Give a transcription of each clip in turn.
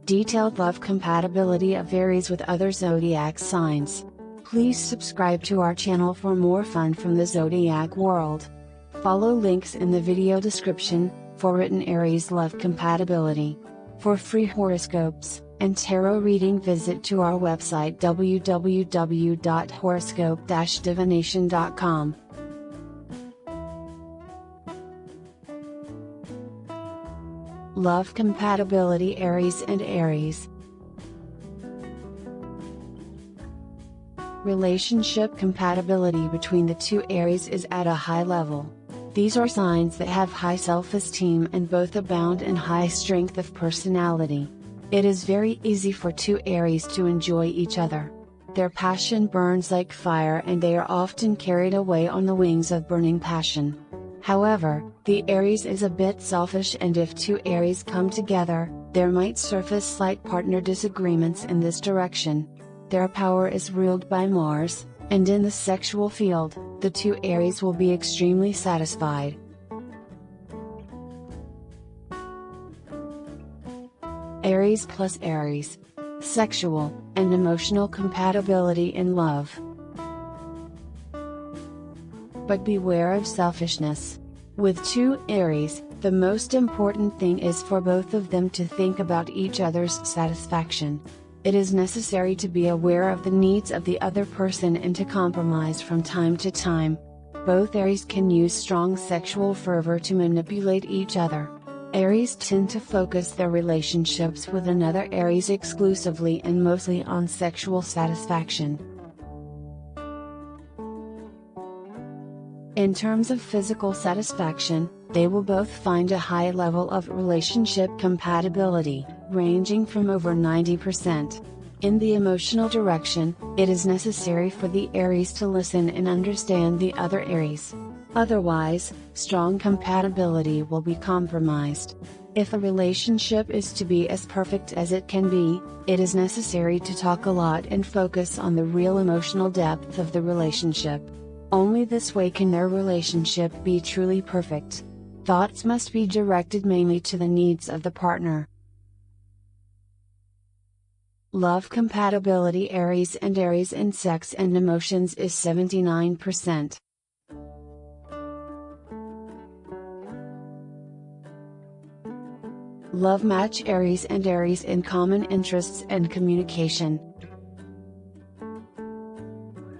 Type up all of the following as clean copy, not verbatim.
Detailed love compatibility of Aries with other zodiac signs. Please subscribe to our channel for more fun from the zodiac world. Follow links in the video description for written Aries Love Compatibility. For free horoscopes and tarot reading, visit to our website www.horoscope-divination.com. Love compatibility Aries and Aries. Relationship compatibility between the two Aries is at a high level. These are signs that have high self-esteem and both abound in high strength of personality. It is very easy for two Aries to enjoy each other. Their passion burns like fire and they are often carried away on the wings of burning passion. However, the Aries is a bit selfish, and if two Aries come together, there might surface slight partner disagreements in this direction. Their power is ruled by Mars, and in the sexual field, the two Aries will be extremely satisfied. Aries plus Aries. Sexual and emotional compatibility in love. But beware of selfishness. With two Aries, the most important thing is for both of them to think about each other's satisfaction. It is necessary to be aware of the needs of the other person and to compromise from time to time. Both Aries can use strong sexual fervor to manipulate each other. Aries tend to focus their relationships with another Aries exclusively and mostly on sexual satisfaction. In terms of physical satisfaction, they will both find a high level of relationship compatibility, ranging from over 90%. In the emotional direction, it is necessary for the Aries to listen and understand the other Aries. Otherwise, strong compatibility will be compromised. If a relationship is to be as perfect as it can be, it is necessary to talk a lot and focus on the real emotional depth of the relationship. Only this way can their relationship be truly perfect. Thoughts must be directed mainly to the needs of the partner. Love compatibility Aries and Aries in sex and emotions is 79%. Love match Aries and Aries in common interests and communication.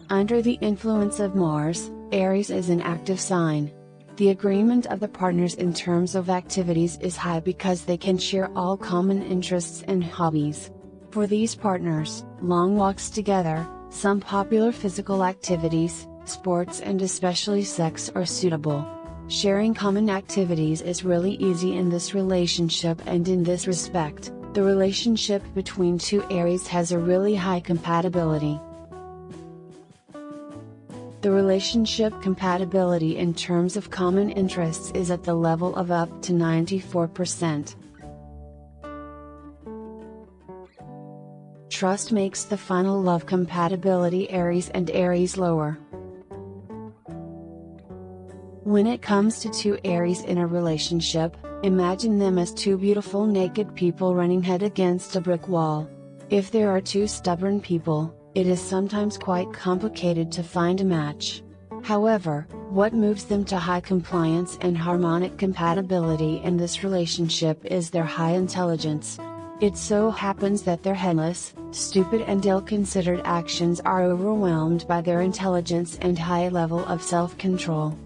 Under the influence of Mars, Aries is an active sign. The agreement of the partners in terms of activities is high because they can share all common interests and hobbies. For these partners, long walks together, some popular physical activities, sports and especially sex are suitable. Sharing common activities is really easy in this relationship, and in this respect, the relationship between two Aries has a really high compatibility. The relationship compatibility in terms of common interests is at the level of up to 94%. Trust makes the final love compatibility Aries and Aries lower. When it comes to two Aries in a relationship, imagine them as two beautiful naked people running head against a brick wall. If there are two stubborn people, it is sometimes quite complicated to find a match. However, what moves them to high compliance and harmonic compatibility in this relationship is their high intelligence. It so happens that their headless, stupid and ill-considered actions are overwhelmed by their intelligence and high level of self-control.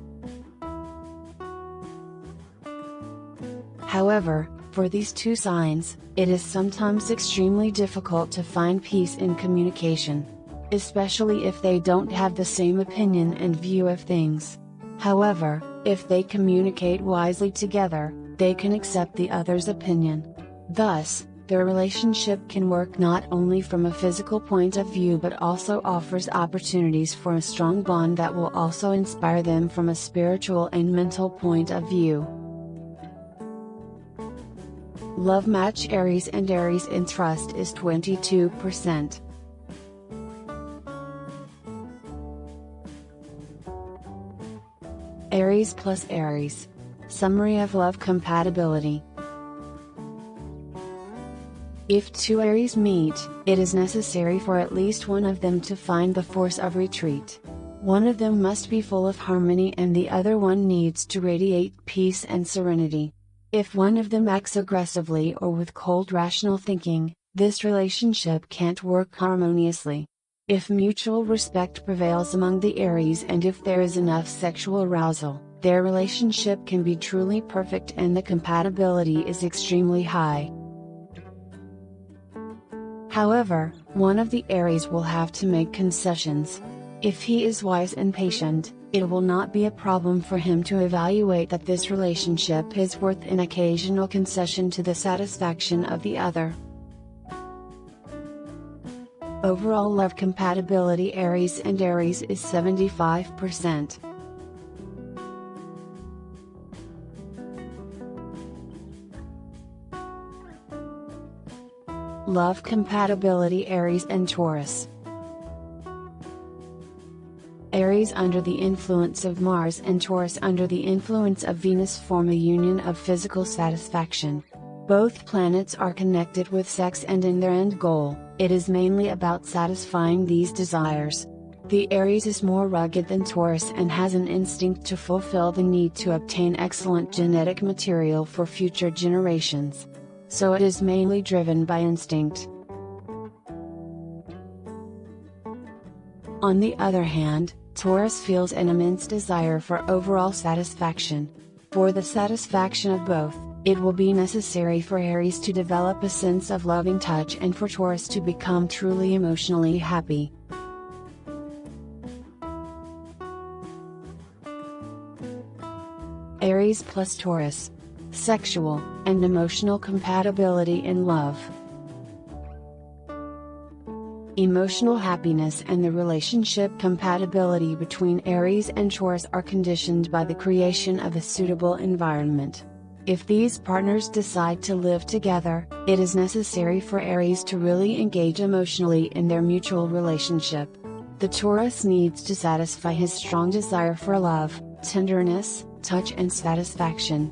However, for these two signs, it is sometimes extremely difficult to find peace in communication. Especially if they don't have the same opinion and view of things. However, if they communicate wisely together, they can accept the other's opinion. Thus, their relationship can work not only from a physical point of view but also offers opportunities for a strong bond that will also inspire them from a spiritual and mental point of view. Love match Aries and Aries in trust is 22%. Aries plus Aries. Summary of love compatibility. If two Aries meet, it is necessary for at least one of them to find the force of retreat. One of them must be full of harmony and the other one needs to radiate peace and serenity. If one of them acts aggressively or with cold rational thinking, this relationship can't work harmoniously. If mutual respect prevails among the Aries and if there is enough sexual arousal, their relationship can be truly perfect and the compatibility is extremely high. However, one of the Aries will have to make concessions. If he is wise and patient, it will not be a problem for him to evaluate that this relationship is worth an occasional concession to the satisfaction of the other. Overall love compatibility Aries and Aries is 75%. Love compatibility Aries and Taurus. Aries under the influence of Mars and Taurus under the influence of Venus form a union of physical satisfaction. Both planets are connected with sex and in their end goal, it is mainly about satisfying these desires. The Aries is more rugged than Taurus and has an instinct to fulfill the need to obtain excellent genetic material for future generations. So it is mainly driven by instinct. On the other hand, Taurus feels an immense desire for overall satisfaction. For the satisfaction of both, it will be necessary for Aries to develop a sense of loving touch and for Taurus to become truly emotionally happy. Aries plus Taurus. Sexual and emotional compatibility in love. Emotional happiness and the relationship compatibility between Aries and Taurus are conditioned by the creation of a suitable environment. If these partners decide to live together, it is necessary for Aries to really engage emotionally in their mutual relationship. The Taurus needs to satisfy his strong desire for love, tenderness, touch and satisfaction.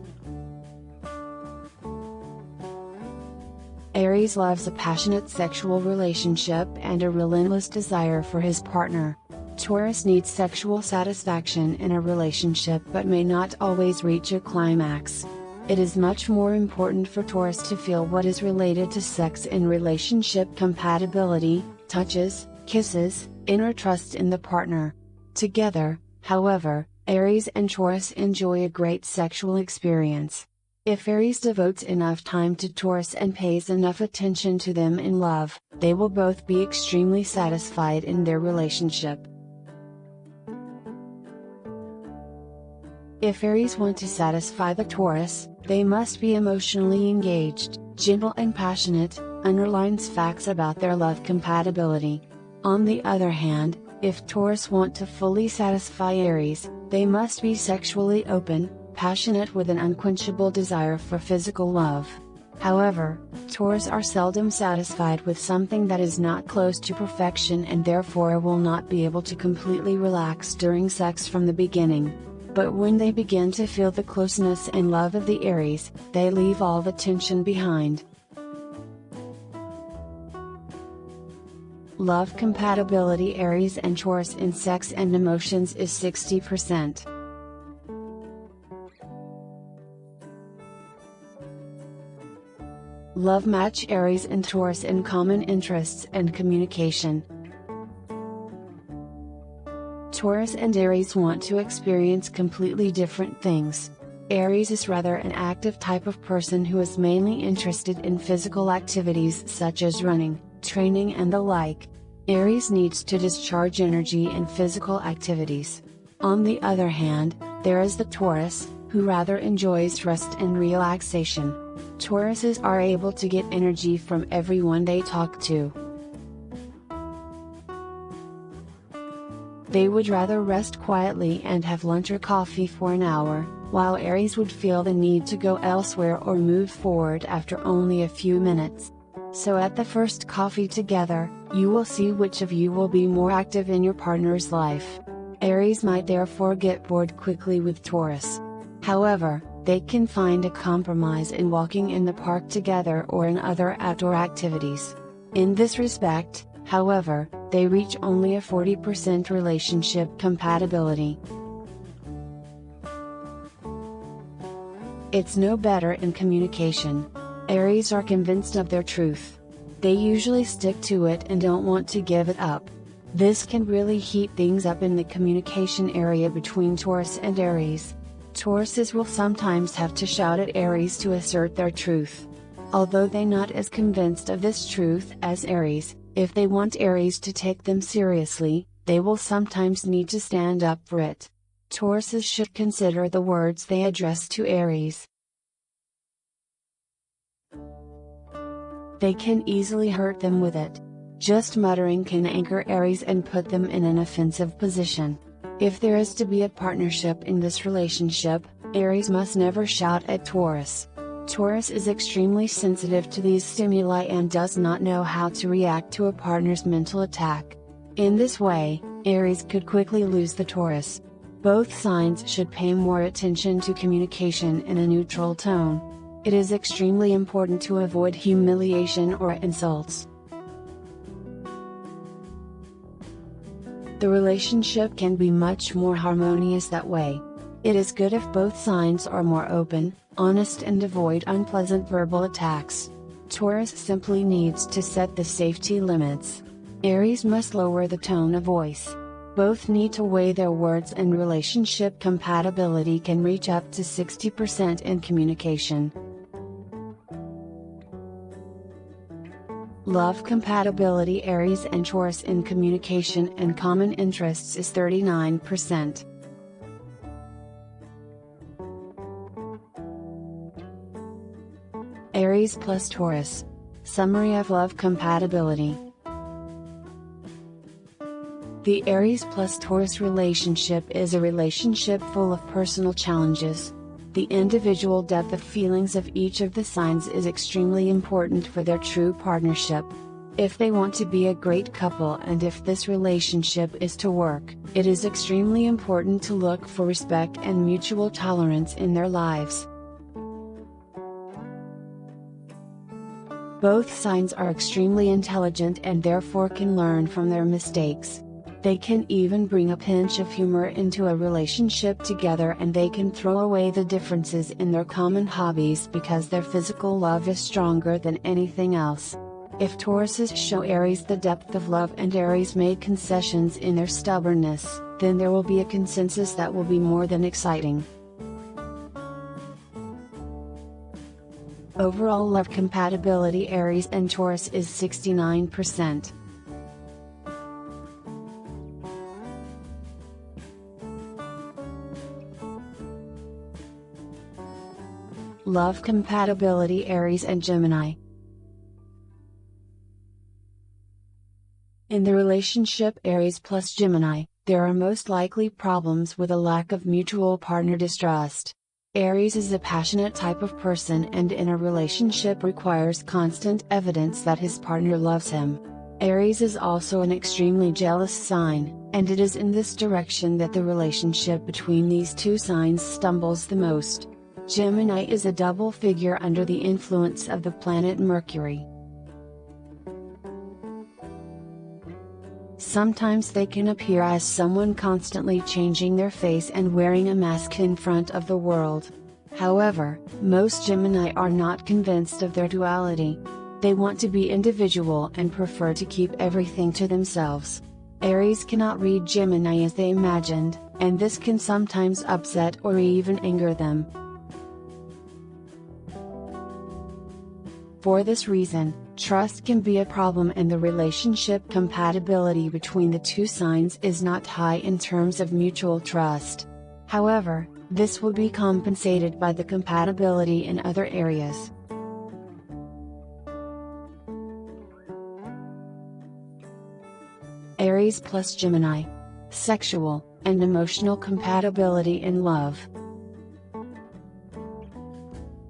Aries loves a passionate sexual relationship and a relentless desire for his partner. Taurus needs sexual satisfaction in a relationship but may not always reach a climax. It is much more important for Taurus to feel what is related to sex in relationship compatibility, touches, kisses, inner trust in the partner. Together, however, Aries and Taurus enjoy a great sexual experience. If Aries devotes enough time to Taurus and pays enough attention to them in love, they will both be extremely satisfied in their relationship. If Aries want to satisfy the Taurus, they must be emotionally engaged, gentle and passionate, underlines facts about their love compatibility. On the other hand, if Taurus want to fully satisfy Aries, they must be sexually open, passionate with an unquenchable desire for physical love. However, Taurus are seldom satisfied with something that is not close to perfection and therefore will not be able to completely relax during sex from the beginning. But when they begin to feel the closeness and love of the Aries, they leave all the tension behind. Love compatibility Aries and Taurus in sex and emotions is 60%. Love match Aries and Taurus in common interests and communication. Taurus and Aries want to experience completely different things. Aries is rather an active type of person who is mainly interested in physical activities such as running, training and the like. Aries needs to discharge energy in physical activities. On the other hand, there is the Taurus, who rather enjoys rest and relaxation. Tauruses are able to get energy from everyone they talk to. They would rather rest quietly and have lunch or coffee for an hour, while Aries would feel the need to go elsewhere or move forward after only a few minutes. So at the first coffee together, you will see which of you will be more active in your partner's life. Aries might therefore get bored quickly with Taurus. However, they can find a compromise in walking in the park together or in other outdoor activities. In this respect, however, they reach only a 40% relationship compatibility. It's no better in communication. Aries are convinced of their truth. They usually stick to it and don't want to give it up. This can really heat things up in the communication area between Taurus and Aries. Tauruses will sometimes have to shout at Aries to assert their truth. Although they're not as convinced of this truth as Aries, if they want Aries to take them seriously, they will sometimes need to stand up for it. Tauruses should consider the words they address to Aries. They can easily hurt them with it. Just muttering can anger Aries and put them in an offensive position. If there is to be a partnership in this relationship, Aries must never shout at Taurus. Taurus is extremely sensitive to these stimuli and does not know how to react to a partner's mental attack. In this way, Aries could quickly lose the Taurus. Both signs should pay more attention to communication in a neutral tone. It is extremely important to avoid humiliation or insults. The relationship can be much more harmonious that way. It is good if both signs are more open, honest and avoid unpleasant verbal attacks. Taurus simply needs to set the safety limits. Aries must lower the tone of voice. Both need to weigh their words, and relationship compatibility can reach up to 60% in communication. Love compatibility. Aries and Taurus in communication and common interests is 39%. Aries plus Taurus. Summary of love compatibility. The Aries plus Taurus relationship is a relationship full of personal challenges. The individual depth of feelings of each of the signs is extremely important for their true partnership. If they want to be a great couple and if this relationship is to work, it is extremely important to look for respect and mutual tolerance in their lives. Both signs are extremely intelligent and therefore can learn from their mistakes. They can even bring a pinch of humor into a relationship together, and they can throw away the differences in their common hobbies because their physical love is stronger than anything else. If Tauruses show Aries the depth of love and Aries made concessions in their stubbornness, then there will be a consensus that will be more than exciting. Overall love compatibility. Aries and Taurus is 69%. Love compatibility. Aries and Gemini. In the relationship Aries plus Gemini, there are most likely problems with a lack of mutual partner distrust. Aries is a passionate type of person and in a relationship requires constant evidence that his partner loves him. Aries is also an extremely jealous sign, and it is in this direction that the relationship between these two signs stumbles the most. Gemini is a double figure under the influence of the planet Mercury. Sometimes they can appear as someone constantly changing their face and wearing a mask in front of the world. However, most Gemini are not convinced of their duality. They want to be individual and prefer to keep everything to themselves. Aries cannot read Gemini as they imagined, and this can sometimes upset or even anger them. For this reason, trust can be a problem and the relationship compatibility between the two signs is not high in terms of mutual trust. However, this will be compensated by the compatibility in other areas. Aries plus Gemini. Sexual and emotional compatibility in love.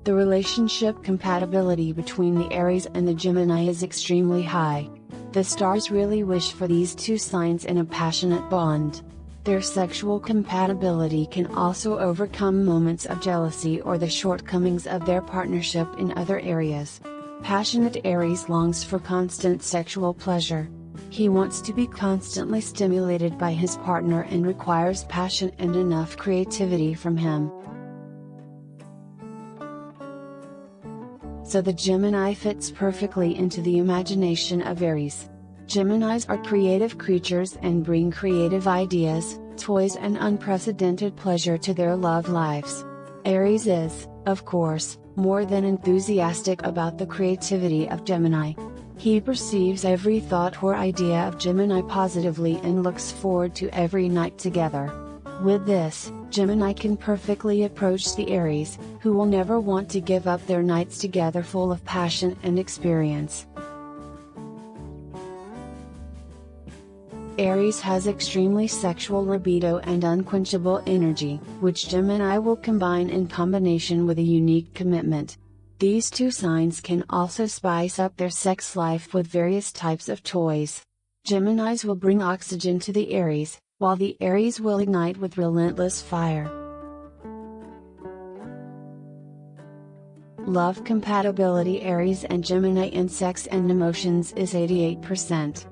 The relationship compatibility between the Aries and the Gemini is extremely high. The stars really wish for these two signs in a passionate bond. Their sexual compatibility can also overcome moments of jealousy or the shortcomings of their partnership in other areas. Passionate Aries longs for constant sexual pleasure. He wants to be constantly stimulated by his partner and requires passion and enough creativity from him. So the Gemini fits perfectly into the imagination of Aries. Geminis are creative creatures and bring creative ideas, toys and unprecedented pleasure to their love lives. Aries is, of course, more than enthusiastic about the creativity of Gemini. He perceives every thought or idea of Gemini positively and looks forward to every night together. With this, Gemini can perfectly approach the Aries, who will never want to give up their nights together full of passion and experience. Aries has extremely sexual libido and unquenchable energy, which Gemini will combine in combination with a unique commitment. These two signs can also spice up their sex life with various types of toys. Geminis will bring oxygen to the Aries, while the Aries will ignite with relentless fire. Love compatibility Aries and Gemini in sex and emotions is 88%.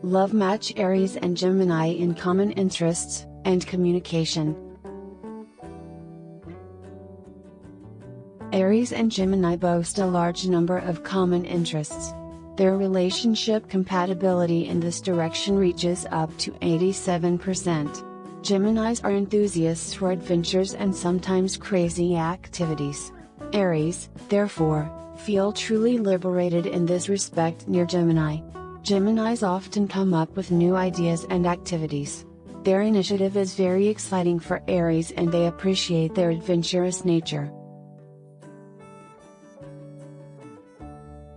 Love match Aries and Gemini in common interests and communication. Aries and Gemini boast a large number of common interests. Their relationship compatibility in this direction reaches up to 87%. Geminis are enthusiasts for adventures and sometimes crazy activities. Aries, therefore, feel truly liberated in this respect near Gemini. Geminis often come up with new ideas and activities. Their initiative is very exciting for Aries and they appreciate their adventurous nature.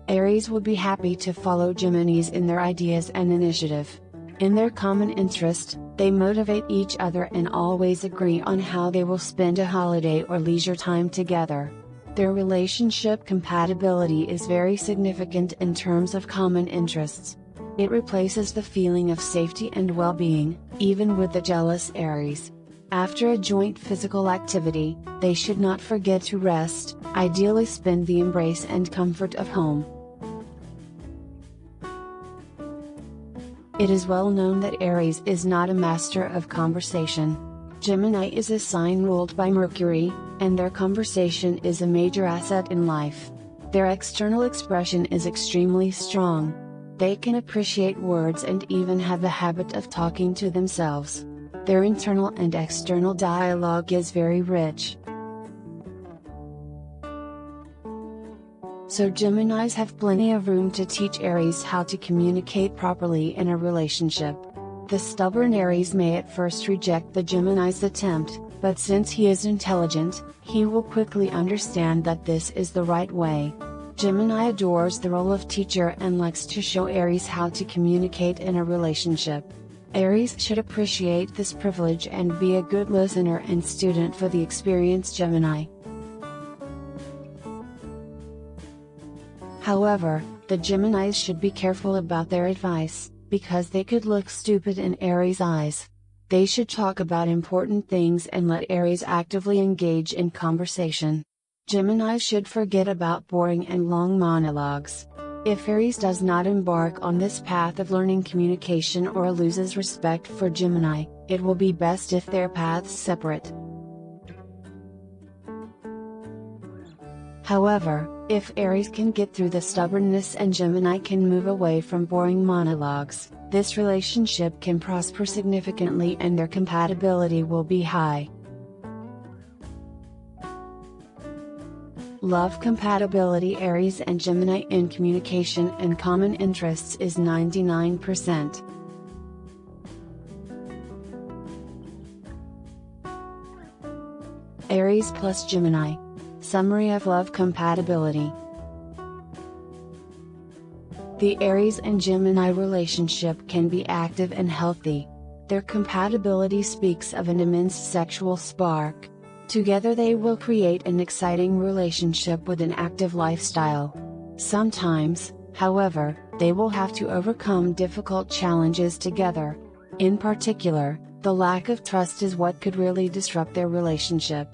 Aries would be happy to follow Geminis in their ideas and initiative. In their common interest, they motivate each other and always agree on how they will spend a holiday or leisure time together. Their relationship compatibility is very significant in terms of common interests. It replaces the feeling of safety and well-being, even with the jealous Aries. After a joint physical activity, they should not forget to rest, ideally spend the embrace and comfort of home. It is well known that Aries is not a master of conversation. Gemini is a sign ruled by Mercury, and their conversation is a major asset in life. Their external expression is extremely strong. They can appreciate words and even have the habit of talking to themselves. Their internal and external dialogue is very rich. So Geminis have plenty of room to teach Aries how to communicate properly in a relationship. The stubborn Aries may at first reject the Gemini's attempt, but since he is intelligent, he will quickly understand that this is the right way. Gemini adores the role of teacher and likes to show Aries how to communicate in a relationship. Aries should appreciate this privilege and be a good listener and student for the experienced Gemini. However, the Geminis should be careful about their advice, because they could look stupid in Aries' eyes. They should talk about important things and let Aries actively engage in conversation. Gemini should forget about boring and long monologues. If Aries does not embark on this path of learning communication or loses respect for Gemini, it will be best if their paths separate. However, if Aries can get through the stubbornness and Gemini can move away from boring monologues, this relationship can prosper significantly and their compatibility will be high. Love compatibility Aries and Gemini in communication and common interests is 99%. Aries plus Gemini. Summary of love compatibility. The Aries and Gemini relationship can be active and healthy. Their compatibility speaks of an immense sexual spark. Together they will create an exciting relationship with an active lifestyle. Sometimes, however, they will have to overcome difficult challenges together. In particular, the lack of trust is what could really disrupt their relationship.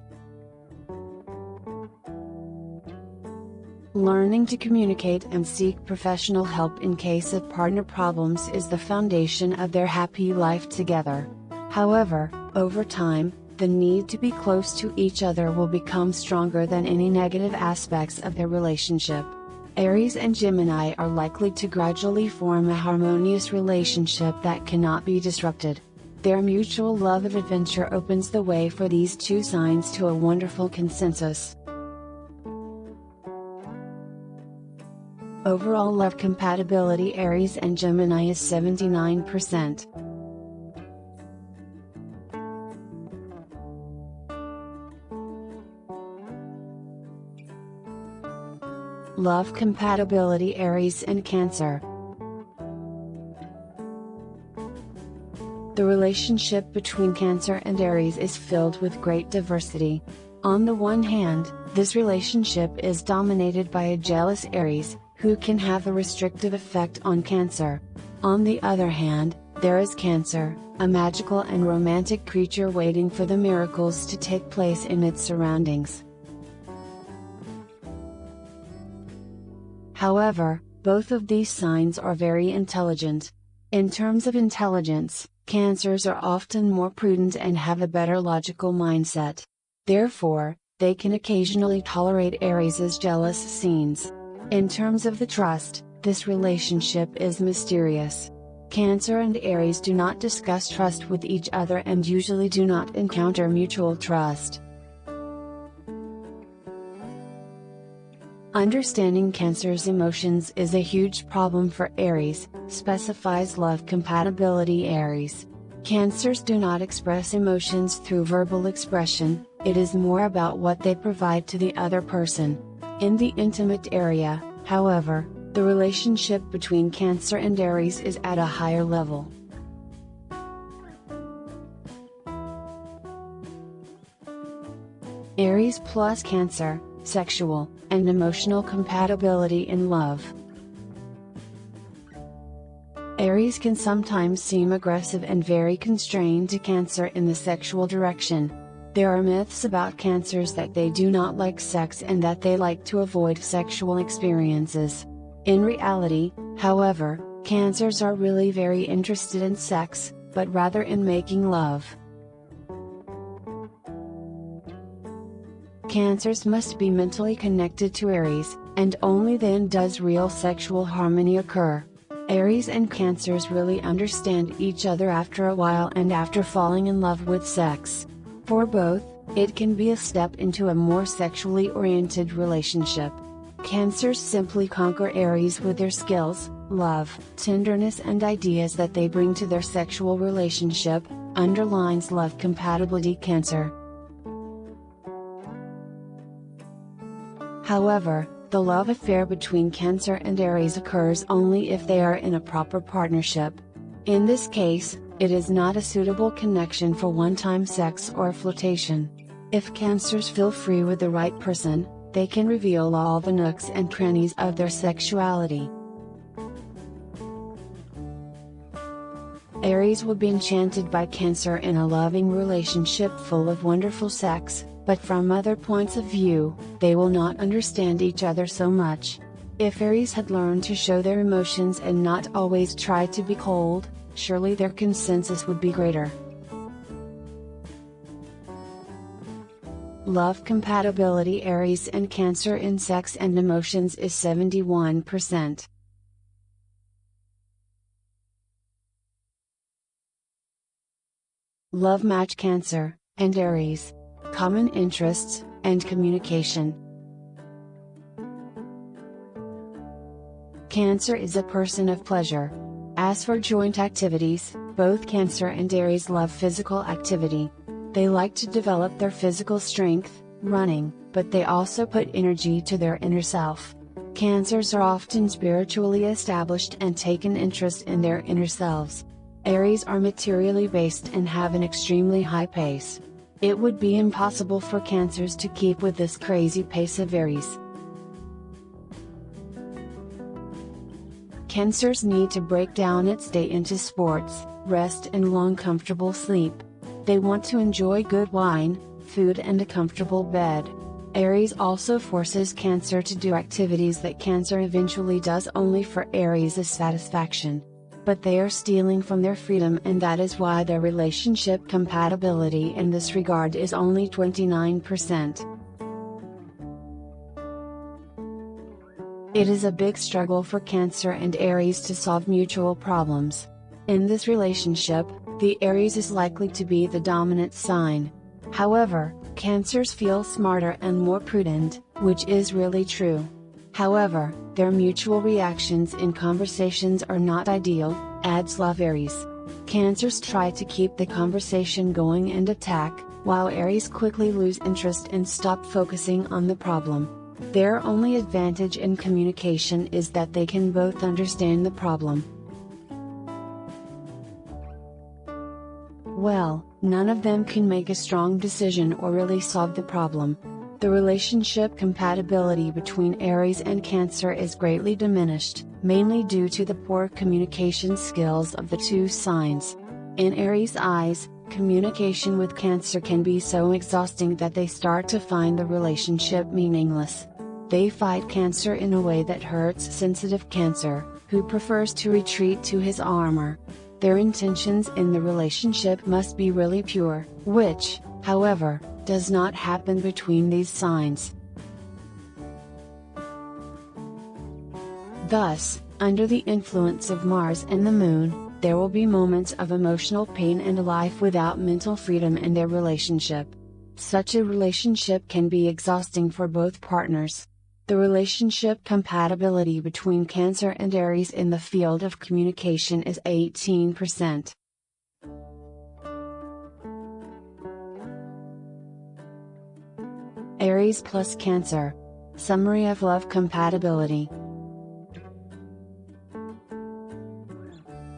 Learning to communicate and seek professional help in case of partner problems is the foundation of their happy life together. However, over time, the need to be close to each other will become stronger than any negative aspects of their relationship. Aries and Gemini are likely to gradually form a harmonious relationship that cannot be disrupted. Their mutual love of adventure opens the way for these two signs to a wonderful consensus. Overall love compatibility Aries and Gemini is 79%. Love compatibility Aries and Cancer. The relationship between Cancer and Aries is filled with great diversity. On the one hand, this relationship is dominated by a jealous Aries, who can have a restrictive effect on Cancer. On the other hand, there is Cancer, a magical and romantic creature waiting for the miracles to take place in its surroundings. However, both of these signs are very intelligent. In terms of intelligence, Cancers are often more prudent and have a better logical mindset. Therefore, they can occasionally tolerate Aries' jealous scenes. In terms of the trust, this relationship is mysterious. Cancer and Aries do not discuss trust with each other and usually do not encounter mutual trust. Understanding Cancer's emotions is a huge problem for Aries, specifies Love Compatibility Aries. Cancers do not express emotions through verbal expression, it is more about what they provide to the other person. In the intimate area, however, the relationship between Cancer and Aries is at a higher level. Aries plus Cancer, sexual and emotional compatibility in love. Aries can sometimes seem aggressive and very constrained to Cancer in the sexual direction. There are myths about Cancers that they do not like sex and that they like to avoid sexual experiences. In reality, however, Cancers are really very interested in sex, but rather in making love. Cancers must be mentally connected to Aries, and only then does real sexual harmony occur. Aries and Cancers really understand each other after a while and after falling in love with sex. For both, it can be a step into a more sexually oriented relationship. Cancers simply conquer Aries with their skills, love, tenderness and ideas that they bring to their sexual relationship, underlines Love Compatibility Cancer. However, the love affair between Cancer and Aries occurs only if they are in a proper partnership. In this case, it is not a suitable connection for one-time sex or flirtation. If Cancers feel free with the right person, they can reveal all the nooks and crannies of their sexuality. Aries would be enchanted by Cancer in a loving relationship full of wonderful sex, but from other points of view, they will not understand each other so much. If Aries had learned to show their emotions and not always try to be cold, surely their consensus would be greater. Love compatibility Aries and Cancer in sex and emotions is 71%. Love match Cancer and Aries. Common interests, and communication. Cancer is a person of pleasure. As for joint activities, both Cancer and Aries love physical activity. They like to develop their physical strength, running, but they also put energy to their inner self. Cancers are often spiritually established and take an interest in their inner selves. Aries are materially based and have an extremely high pace. It would be impossible for Cancers to keep with this crazy pace of Aries. Cancer's need to break down its day into sports, rest and long comfortable sleep. They want to enjoy good wine, food and a comfortable bed. Aries also forces Cancer to do activities that Cancer eventually does only for Aries' satisfaction. But they are stealing from their freedom, and that is why their relationship compatibility in this regard is only 29%. It is a big struggle for Cancer and Aries to solve mutual problems. In this relationship, the Aries is likely to be the dominant sign. However, Cancers feel smarter and more prudent, which is really true. However, their mutual reactions in conversations are not ideal, adds Love Aries. Cancers try to keep the conversation going and attack, while Aries quickly lose interest and stop focusing on the problem. Their only advantage in communication is that they can both understand the problem. Well, none of them can make a strong decision or really solve the problem. The relationship compatibility between Aries and Cancer is greatly diminished, mainly due to the poor communication skills of the two signs. In Aries' eyes, communication with Cancer can be so exhausting that they start to find the relationship meaningless. They fight Cancer in a way that hurts sensitive Cancer, who prefers to retreat to his armor. Their intentions in the relationship must be really pure, which, however, does not happen between these signs. Thus, under the influence of Mars and the Moon, there will be moments of emotional pain and a life without mental freedom in their relationship. Such a relationship can be exhausting for both partners. The relationship compatibility between Cancer and Aries in the field of communication is 18%. Aries plus Cancer. Summary of love compatibility.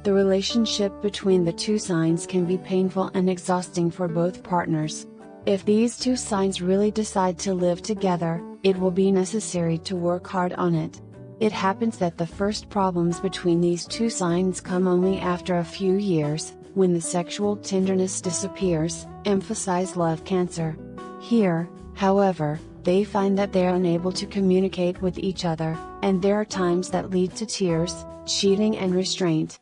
The relationship between the two signs can be painful and exhausting for both partners. If these two signs really decide to live together, it will be necessary to work hard on it. It happens that the first problems between these two signs come only after a few years, when the sexual tenderness disappears, emphasize Love Cancer. Here, however, they find that they are unable to communicate with each other, and there are times that lead to tears, cheating and restraint.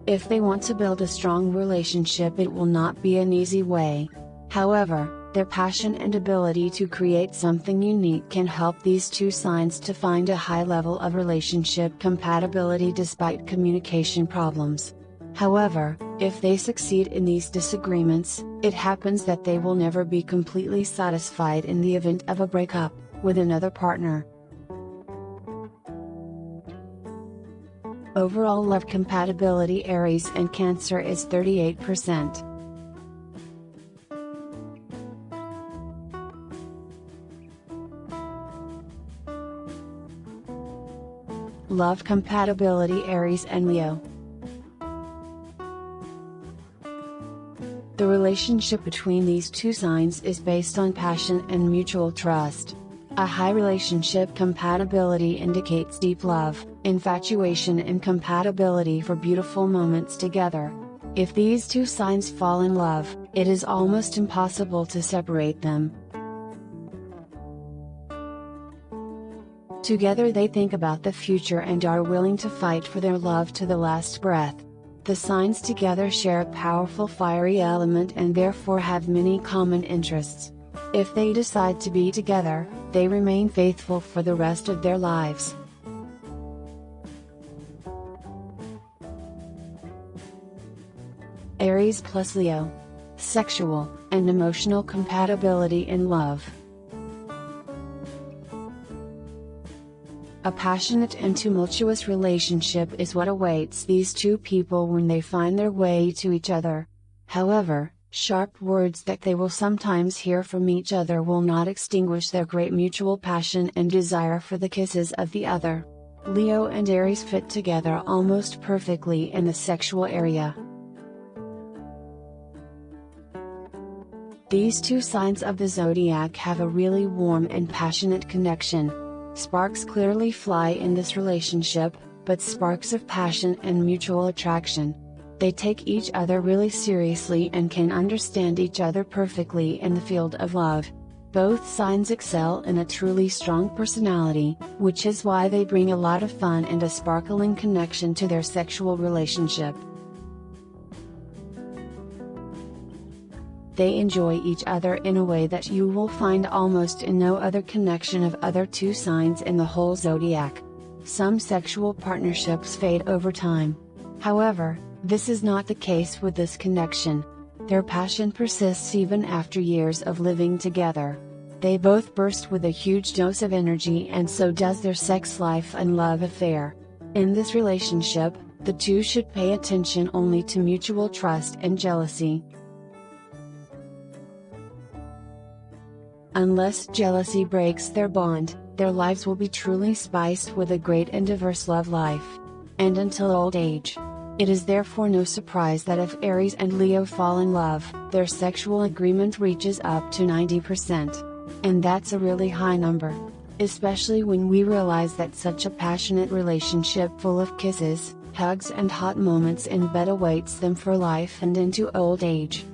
If they want to build a strong relationship, it will not be an easy way. However, their passion and ability to create something unique can help these two signs to find a high level of relationship compatibility despite communication problems. However, if they succeed in these disagreements, it happens that they will never be completely satisfied in the event of a breakup with another partner. Overall love compatibility Aries and Cancer is 38%. Love compatibility Aries and Leo. The relationship between these two signs is based on passion and mutual trust. A high relationship compatibility indicates deep love, infatuation and compatibility for beautiful moments together. If these two signs fall in love, it is almost impossible to separate them. Together they think about the future and are willing to fight for their love to the last breath. The signs together share a powerful fiery element and therefore have many common interests. If they decide to be together, they remain faithful for the rest of their lives. Aries plus Leo. Sexual and emotional compatibility in love. A passionate and tumultuous relationship is what awaits these two people when they find their way to each other. However, sharp words that they will sometimes hear from each other will not extinguish their great mutual passion and desire for the kisses of the other. Leo and Aries fit together almost perfectly in the sexual area. These two signs of the zodiac have a really warm and passionate connection. Sparks clearly fly in this relationship, but sparks of passion and mutual attraction. They take each other really seriously and can understand each other perfectly in the field of love. Both signs excel in a truly strong personality, which is why they bring a lot of fun and a sparkling connection to their sexual relationship. They enjoy each other in a way that you will find almost in no other connection of other two signs in the whole zodiac. Some sexual partnerships fade over time. However, this is not the case with this connection. Their passion persists even after years of living together. They both burst with a huge dose of energy, and so does their sex life and love affair. In this relationship, the two should pay attention only to mutual trust and jealousy. Unless jealousy breaks their bond, their lives will be truly spiced with a great and diverse love life. And until old age. It is therefore no surprise that if Aries and Leo fall in love, their sexual agreement reaches up to 90%. And that's a really high number. Especially when we realize that such a passionate relationship full of kisses, hugs and hot moments in bed awaits them for life and into old age.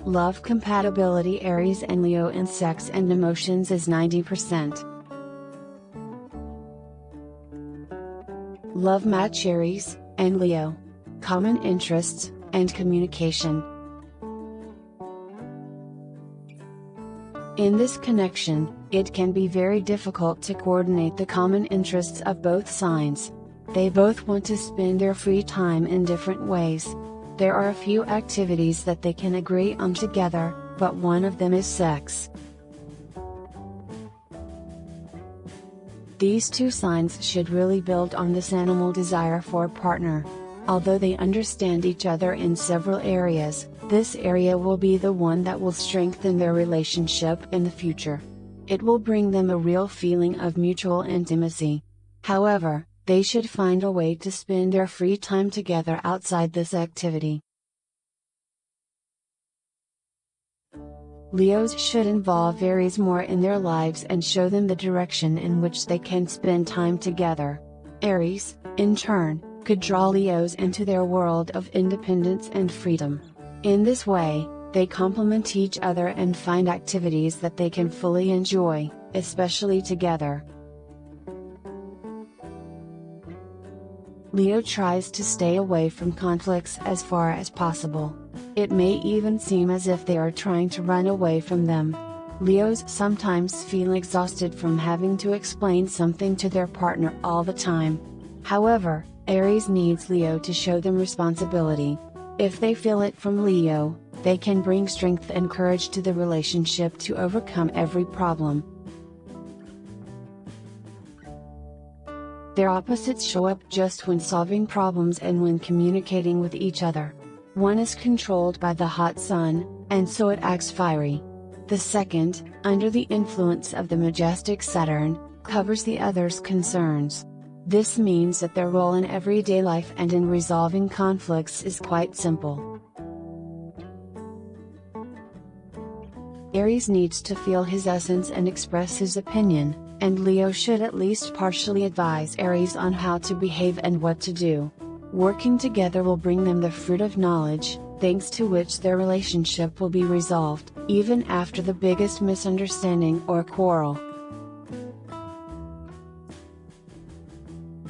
Love compatibility Aries and Leo in sex and emotions is 90%. Love match Aries and Leo. Common interests and communication. In this connection, it can be very difficult to coordinate the common interests of both signs. They both want to spend their free time in different ways. There are a few activities that they can agree on together, but one of them is sex. These two signs should really build on this animal desire for a partner. Although they understand each other in several areas, this area will be the one that will strengthen their relationship in the future. It will bring them a real feeling of mutual intimacy. However, they should find a way to spend their free time together outside this activity. Leos should involve Aries more in their lives and show them the direction in which they can spend time together. Aries, in turn, could draw Leos into their world of independence and freedom. In this way, they complement each other and find activities that they can fully enjoy, especially together. Leo tries to stay away from conflicts as far as possible. It may even seem as if they are trying to run away from them. Leos sometimes feel exhausted from having to explain something to their partner all the time. However, Aries needs Leo to show them responsibility. If they feel it from Leo, they can bring strength and courage to the relationship to overcome every problem. Their opposites show up just when solving problems and when communicating with each other. One is controlled by the hot sun, and so it acts fiery. The second, under the influence of the majestic Saturn, covers the other's concerns. This means that their role in everyday life and in resolving conflicts is quite simple. Aries needs to feel his essence and express his opinion, and Leo should at least partially advise Aries on how to behave and what to do. Working together will bring them the fruit of knowledge, thanks to which their relationship will be resolved, even after the biggest misunderstanding or quarrel.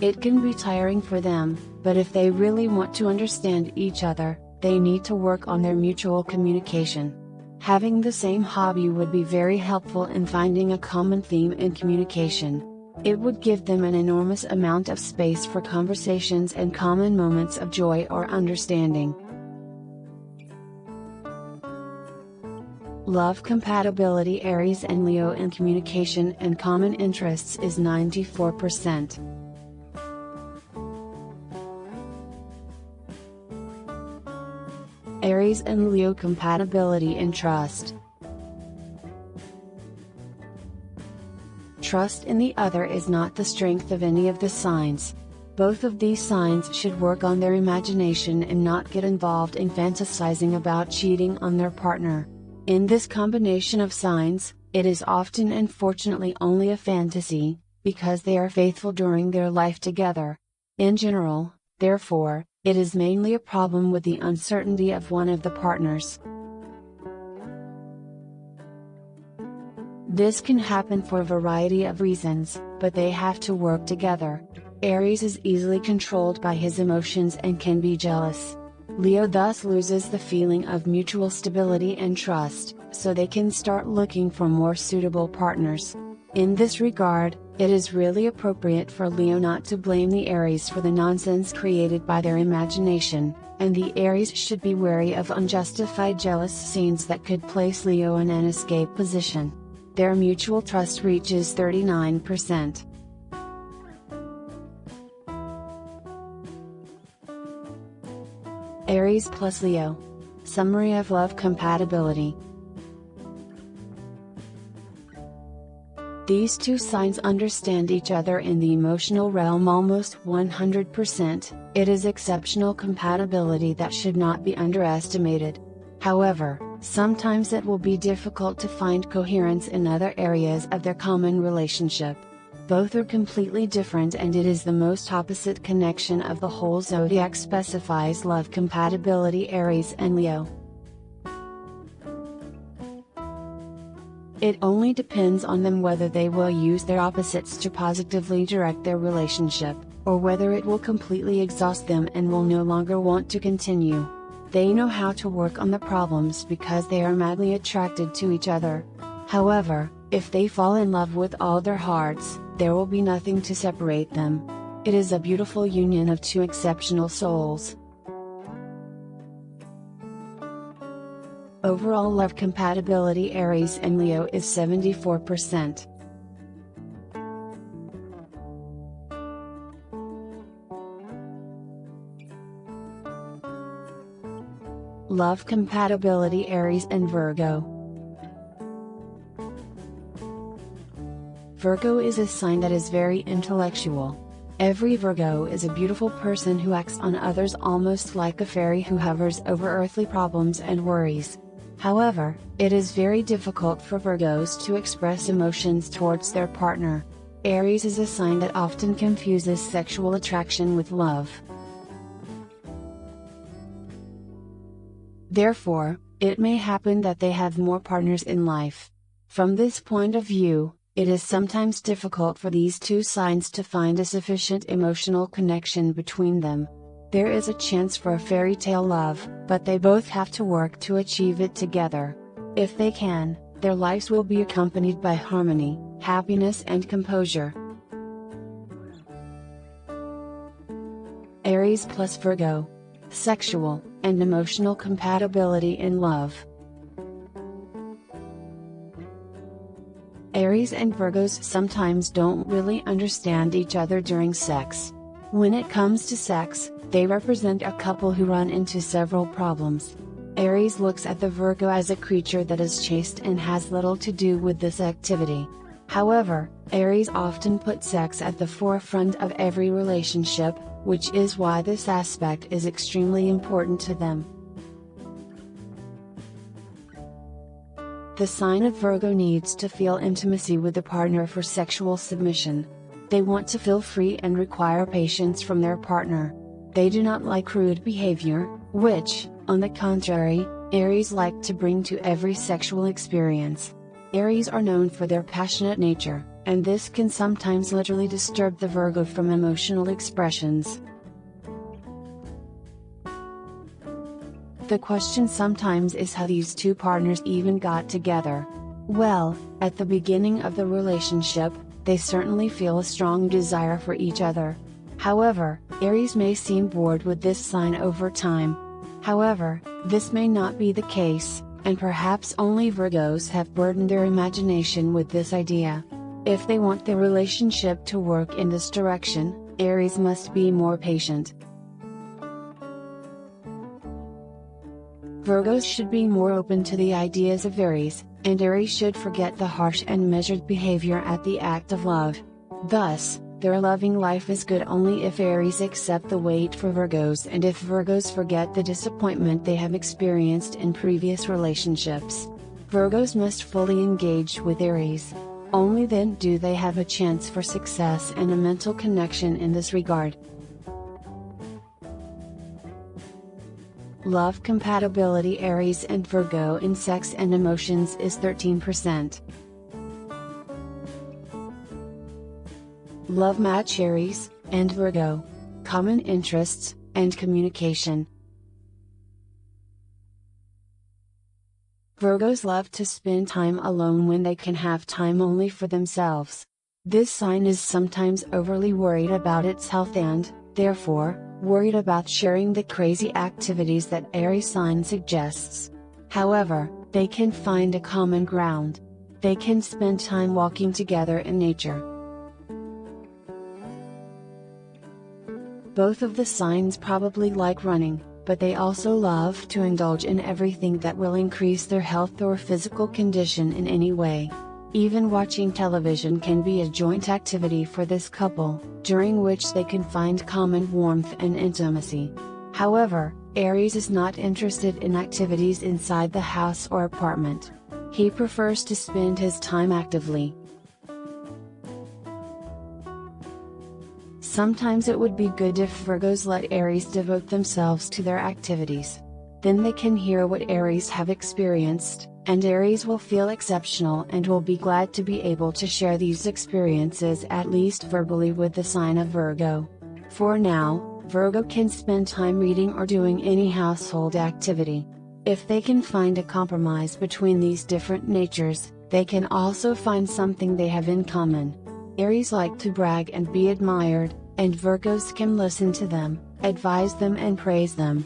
It can be tiring for them, but if they really want to understand each other, they need to work on their mutual communication. Having the same hobby would be very helpful in finding a common theme in communication. It would give them an enormous amount of space for conversations and common moments of joy or understanding. Love compatibility Aries and Leo in communication and common interests is 94%. Aries and Leo compatibility in trust. Trust in the other is not the strength of any of the signs. Both of these signs should work on their imagination and not get involved in fantasizing about cheating on their partner. In this combination of signs, it is often unfortunately only a fantasy, because they are faithful during their life together. In general, therefore, it is mainly a problem with the uncertainty of one of the partners. This can happen for a variety of reasons, but they have to work together. Aries is easily controlled by his emotions and can be jealous. Leo thus loses the feeling of mutual stability and trust, so they can start looking for more suitable partners. In this regard, it is really appropriate for Leo not to blame the Aries for the nonsense created by their imagination, and the Aries should be wary of unjustified jealous scenes that could place Leo in an escape position. Their mutual trust reaches 39%. Aries plus Leo. Summary of love compatibility. These two signs understand each other in the emotional realm almost 100%, it is exceptional compatibility that should not be underestimated. However, sometimes it will be difficult to find coherence in other areas of their common relationship. Both are completely different and it is the most opposite connection of the whole zodiac specifies love compatibility Aries and Leo. It only depends on them whether they will use their opposites to positively direct their relationship, or whether it will completely exhaust them and will no longer want to continue. They know how to work on the problems because they are madly attracted to each other. However, if they fall in love with all their hearts, there will be nothing to separate them. It is a beautiful union of two exceptional souls. Overall love compatibility Aries and Leo is 74%. Love compatibility Aries and Virgo. Virgo is a sign that is very intellectual. Every Virgo is a beautiful person who acts on others almost like a fairy who hovers over earthly problems and worries. However, it is very difficult for Virgos to express emotions towards their partner. Aries is a sign that often confuses sexual attraction with love. Therefore, it may happen that they have more partners in life. From this point of view, it is sometimes difficult for these two signs to find a sufficient emotional connection between them. There is a chance for a fairy tale love, but they both have to work to achieve it together. If they can, their lives will be accompanied by harmony, happiness and composure. Aries plus Virgo. Sexual and emotional compatibility in love. Aries and Virgos sometimes don't really understand each other during sex. When it comes to sex, they represent a couple who run into several problems. Aries looks at the Virgo as a creature that is chaste and has little to do with this activity. However, Aries often puts sex at the forefront of every relationship, which is why this aspect is extremely important to them. The sign of Virgo needs to feel intimacy with the partner for sexual submission. They want to feel free and require patience from their partner. They do not like rude behavior, which, on the contrary, Aries like to bring to every sexual experience. Aries are known for their passionate nature, and this can sometimes literally disturb the Virgo from emotional expressions. The question sometimes is how these two partners even got together. Well, at the beginning of the relationship, they certainly feel a strong desire for each other. However, Aries may seem bored with this sign over time. However, this may not be the case, and perhaps only Virgos have burdened their imagination with this idea. If they want their relationship to work in this direction, Aries must be more patient. Virgos should be more open to the ideas of Aries, and Aries should forget the harsh and measured behavior at the act of love. Thus, their loving life is good only if Aries accept the weight for Virgos and if Virgos forget the disappointment they have experienced in previous relationships. Virgos must fully engage with Aries. Only then do they have a chance for success and a mental connection in this regard. Love compatibility Aries and Virgo in sex and emotions is 13%. Love match Aries and Virgo. Common interests and communication. Virgos love to spend time alone when they can have time only for themselves. This sign is sometimes overly worried about its health and, therefore, worried about sharing the crazy activities that Aries sign suggests. However, they can find a common ground. They can spend time walking together in nature. Both of the signs probably like running, but they also love to indulge in everything that will increase their health or physical condition in any way. Even watching television can be a joint activity for this couple, during which they can find common warmth and intimacy. However, Aries is not interested in activities inside the house or apartment. He prefers to spend his time actively. Sometimes it would be good if Virgos let Aries devote themselves to their activities. Then they can hear what Aries have experienced, and Aries will feel exceptional and will be glad to be able to share these experiences at least verbally with the sign of Virgo. For now, Virgo can spend time reading or doing any household activity. If they can find a compromise between these different natures, they can also find something they have in common. Aries like to brag and be admired, and Virgos can listen to them, advise them and praise them.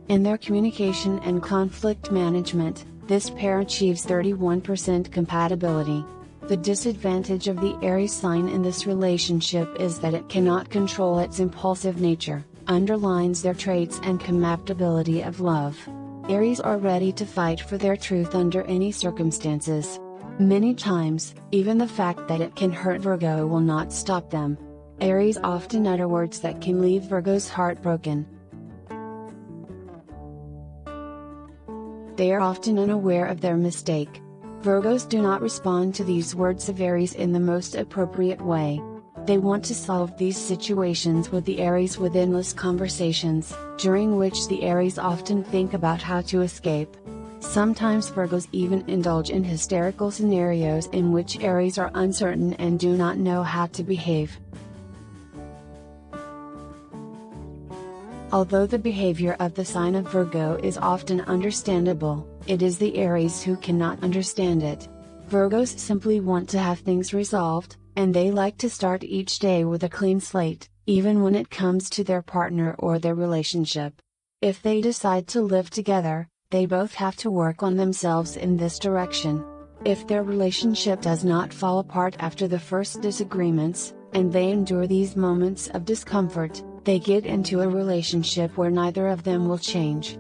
In their communication and conflict management, this pair achieves 31% compatibility. The disadvantage of the Aries sign in this relationship is that it cannot control its impulsive nature, underlines their traits and compatibility of love. Aries are ready to fight for their truth under any circumstances. Many times, even the fact that it can hurt Virgo will not stop them. Aries often utter words that can leave Virgo's heart broken. They are often unaware of their mistake. Virgos do not respond to these words of Aries in the most appropriate way. They want to solve these situations with the Aries with endless conversations, during which the Aries often think about how to escape. Sometimes Virgos even indulge in hysterical scenarios in which Aries are uncertain and do not know how to behave. Although the behavior of the sign of Virgo is often understandable, it is the Aries who cannot understand it. Virgos simply want to have things resolved, and they like to start each day with a clean slate, even when it comes to their partner or their relationship. If they decide to live together, they both have to work on themselves in this direction. If their relationship does not fall apart after the first disagreements, and they endure these moments of discomfort, they get into a relationship where neither of them will change.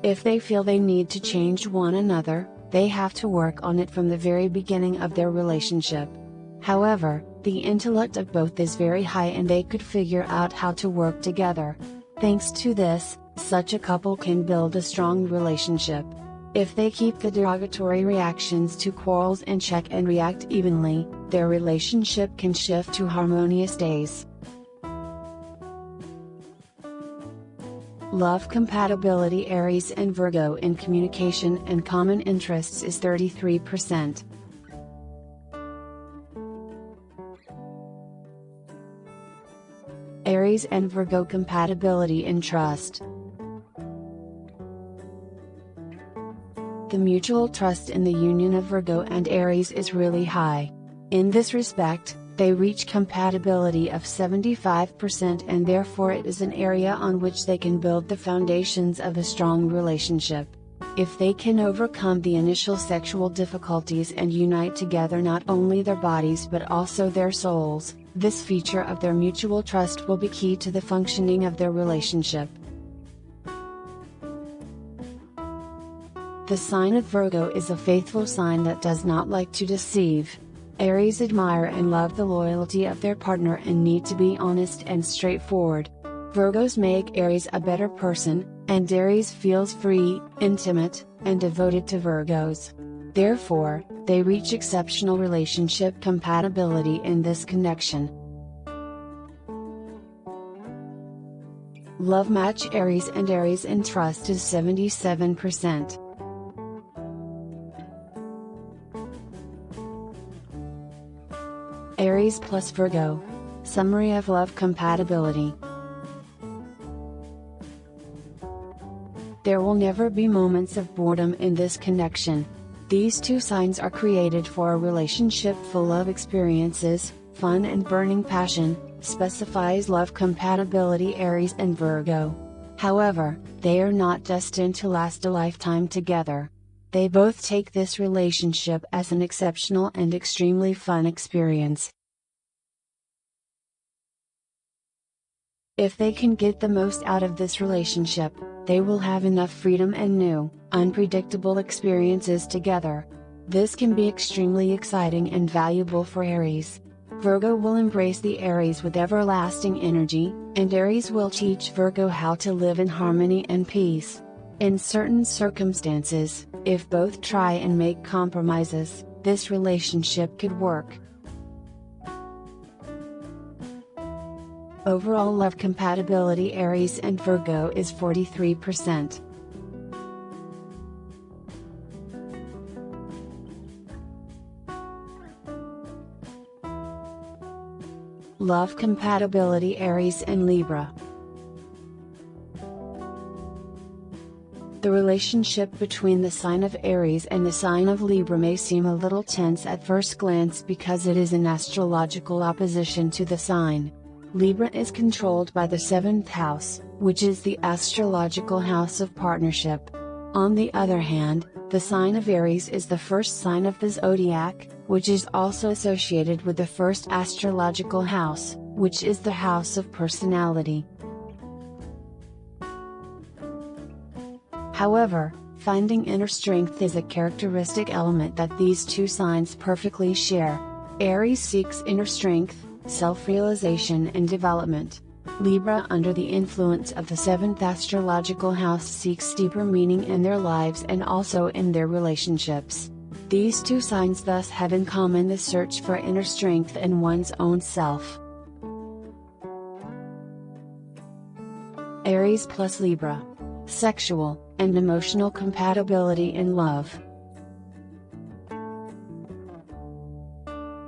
If they feel they need to change one another, they have to work on it from the very beginning of their relationship. However, the intellect of both is very high and they could figure out how to work together. Thanks to this, such a couple can build a strong relationship. If they keep the derogatory reactions to quarrels in check and react evenly, their relationship can shift to harmonious days. Love compatibility Aries and Virgo in communication and common interests is 33%. Aries and Virgo compatibility in trust. The mutual trust in the union of Virgo and Aries is really high. In this respect, they reach compatibility of 75% and therefore it is an area on which they can build the foundations of a strong relationship. If they can overcome the initial sexual difficulties and unite together not only their bodies but also their souls, this feature of their mutual trust will be key to the functioning of their relationship. The sign of Virgo is a faithful sign that does not like to deceive. Aries admire and love the loyalty of their partner and need to be honest and straightforward. Virgos make Aries a better person, and Aries feels free, intimate, and devoted to Virgos. Therefore, they reach exceptional relationship compatibility in this connection. Love match Aries and Aries in trust is 77%. Aries plus Virgo. Summary of love compatibility. There will never be moments of boredom in this connection. These two signs are created for a relationship full of experiences, fun and burning passion, specifies love compatibility Aries and Virgo. However, they are not destined to last a lifetime together. They both take this relationship as an exceptional and extremely fun experience. If they can get the most out of this relationship, they will have enough freedom and new, unpredictable experiences together. This can be extremely exciting and valuable for Aries. Virgo will embrace the Aries with everlasting energy, and Aries will teach Virgo how to live in harmony and peace. In certain circumstances, if both try and make compromises, this relationship could work. Overall love compatibility Aries and Virgo is 43%. Love compatibility Aries and Libra. The relationship between the sign of Aries and the sign of Libra may seem a little tense at first glance because it is in astrological opposition to the sign. Libra is controlled by the 7th house, which is the astrological house of partnership. On the other hand, the sign of Aries is the first sign of the Zodiac, which is also associated with the first astrological house, which is the house of personality. However, finding inner strength is a characteristic element that these two signs perfectly share. Aries seeks inner strength, self-realization and development. Libra, under the influence of the 7th astrological house, seeks deeper meaning in their lives and also in their relationships. These two signs thus have in common the search for inner strength in one's own self. Aries plus Libra. Sexual and emotional compatibility in love.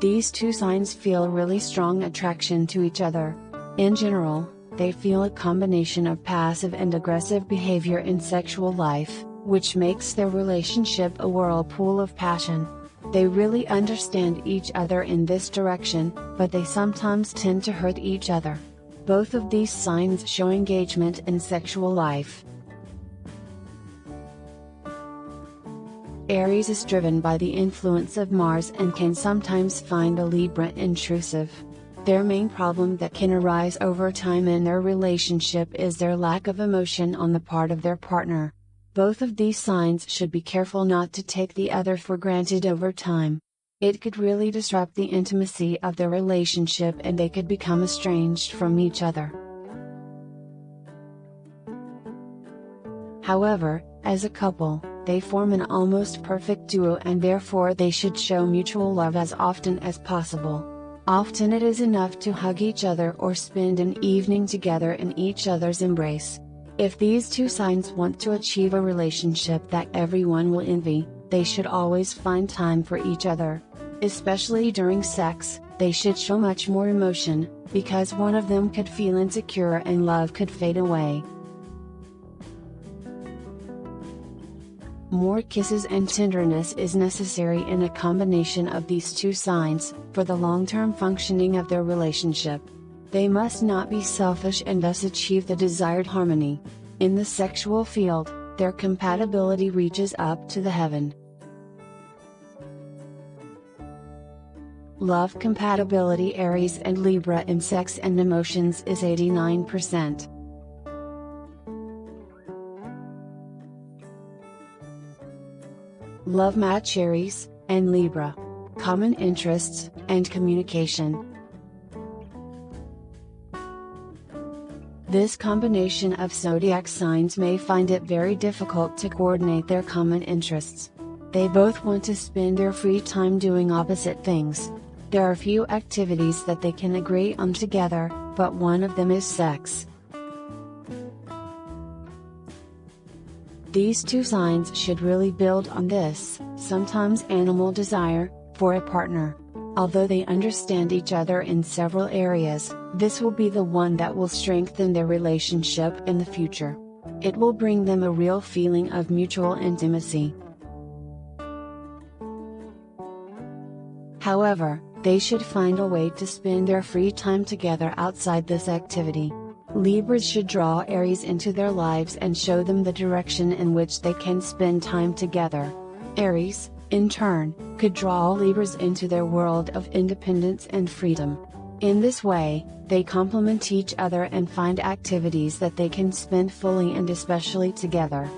These two signs feel a really strong attraction to each other. In general, they feel a combination of passive and aggressive behavior in sexual life, which makes their relationship a whirlpool of passion. They really understand each other in this direction, but they sometimes tend to hurt each other. Both of these signs show engagement in sexual life. Aries is driven by the influence of Mars and can sometimes find a Libra intrusive. Their main problem that can arise over time in their relationship is their lack of emotion on the part of their partner. Both of these signs should be careful not to take the other for granted over time. It could really disrupt the intimacy of their relationship and they could become estranged from each other. However, as a couple, they form an almost perfect duo and therefore they should show mutual love as often as possible. Often it is enough to hug each other or spend an evening together in each other's embrace. If these two signs want to achieve a relationship that everyone will envy, they should always find time for each other. Especially during sex, they should show much more emotion, because one of them could feel insecure and love could fade away. More kisses and tenderness is necessary in a combination of these two signs, for the long-term functioning of their relationship. They must not be selfish and thus achieve the desired harmony. In the sexual field, their compatibility reaches up to the heaven. Love compatibility Aries and Libra in sex and emotions is 89%. Love match Aries and Libra. Common interests and communication. This combination of zodiac signs may find it very difficult to coordinate their common interests. They both want to spend their free time doing opposite things. There are few activities that they can agree on together, but one of them is sex. These two signs should really build on this, sometimes animal desire, for a partner. Although they understand each other in several areas, this will be the one that will strengthen their relationship in the future. It will bring them a real feeling of mutual intimacy. However, they should find a way to spend their free time together outside this activity. Libras should draw Aries into their lives and show them the direction in which they can spend time together. Aries, in turn, could draw Libras into their world of independence and freedom. In this way, they complement each other and find activities that they can spend fully and especially together.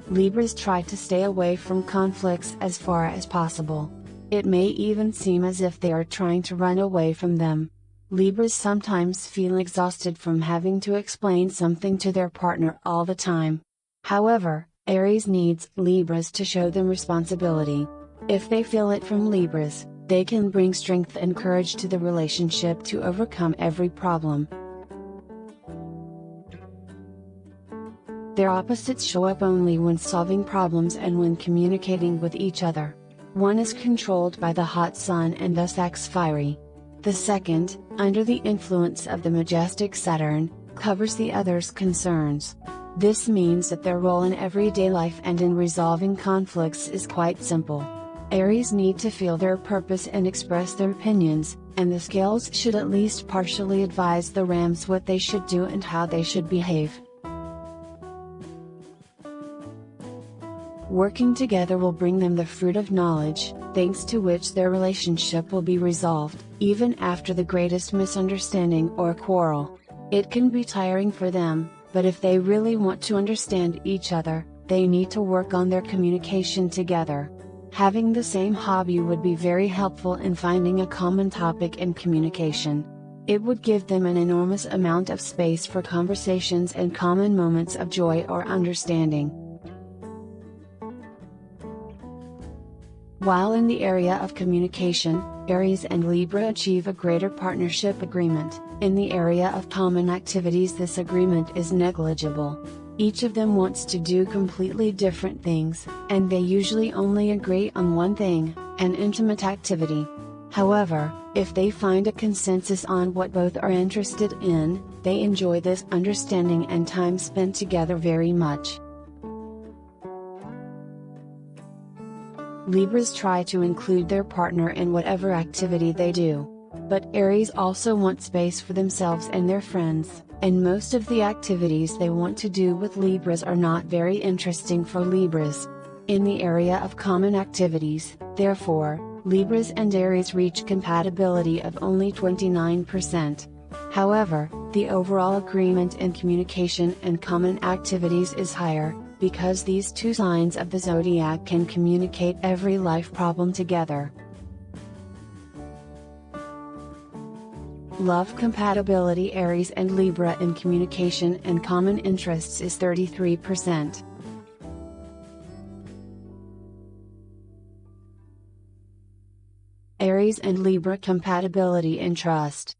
Libras try to stay away from conflicts as far as possible. It may even seem as if they are trying to run away from them. Libras sometimes feel exhausted from having to explain something to their partner all the time. However, Aries needs Libras to show them responsibility. If they feel it from Libras, they can bring strength and courage to the relationship to overcome every problem. Their opposites show up only when solving problems and when communicating with each other. One is controlled by the hot sun and thus acts fiery. The second, under the influence of the majestic Saturn, covers the other's concerns. This means that their role in everyday life and in resolving conflicts is quite simple. Aries need to feel their purpose and express their opinions, and the scales should at least partially advise the Rams what they should do and how they should behave. Working together will bring them the fruit of knowledge, thanks to which their relationship will be resolved, even after the greatest misunderstanding or quarrel. It can be tiring for them, but if they really want to understand each other, they need to work on their communication together. Having the same hobby would be very helpful in finding a common topic in communication. It would give them an enormous amount of space for conversations and common moments of joy or understanding. While in the area of communication, Aries and Libra achieve a greater partnership agreement. In the area of common activities, this agreement is negligible. Each of them wants to do completely different things, and they usually only agree on one thing, an intimate activity. However, if they find a consensus on what both are interested in, they enjoy this understanding and time spent together very much. Libras try to include their partner in whatever activity they do. But Aries also want space for themselves and their friends, and most of the activities they want to do with Libras are not very interesting for Libras. In the area of common activities, therefore, Libras and Aries reach compatibility of only 29%. However, the overall agreement in communication and common activities is higher, because these two signs of the zodiac can communicate every life problem together. Love compatibility Aries and Libra in communication and common interests is 33%. Aries and Libra compatibility in trust.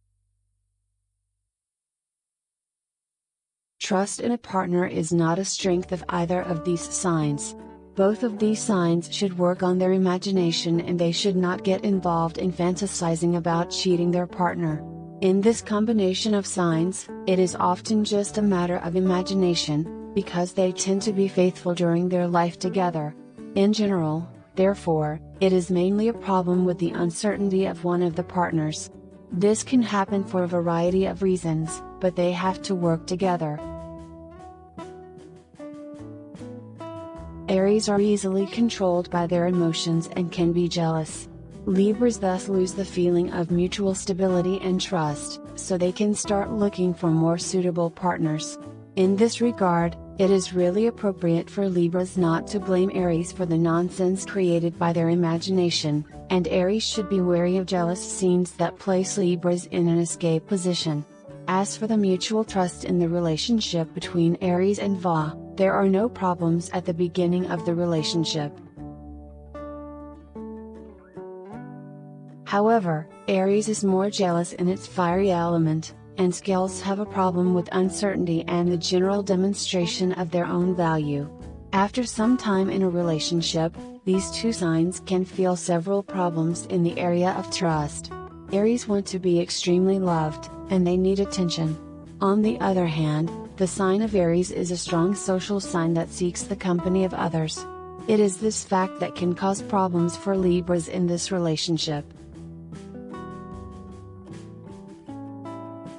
Trust in a partner is not a strength of either of these signs. Both of these signs should work on their imagination and they should not get involved in fantasizing about cheating their partner. In this combination of signs, it is often just a matter of imagination, because they tend to be faithful during their life together. In general, therefore, it is mainly a problem with the uncertainty of one of the partners. This can happen for a variety of reasons, but they have to work together. Aries are easily controlled by their emotions and can be jealous. Libras thus lose the feeling of mutual stability and trust, so they can start looking for more suitable partners. In this regard, It is really appropriate for Libras not to blame Aries for the nonsense created by their imagination, and Aries should be wary of jealous scenes that place Libras in an escape position. As for the mutual trust in the relationship between Aries and Va, there are no problems at the beginning of the relationship. However, Aries is more jealous in its fiery element, and Scales have a problem with uncertainty and the general demonstration of their own value. After some time in a relationship, these two signs can feel several problems in the area of trust. Aries want to be extremely loved, and they need attention. On the other hand, the sign of Aries is a strong social sign that seeks the company of others. It is this fact that can cause problems for Libras in this relationship.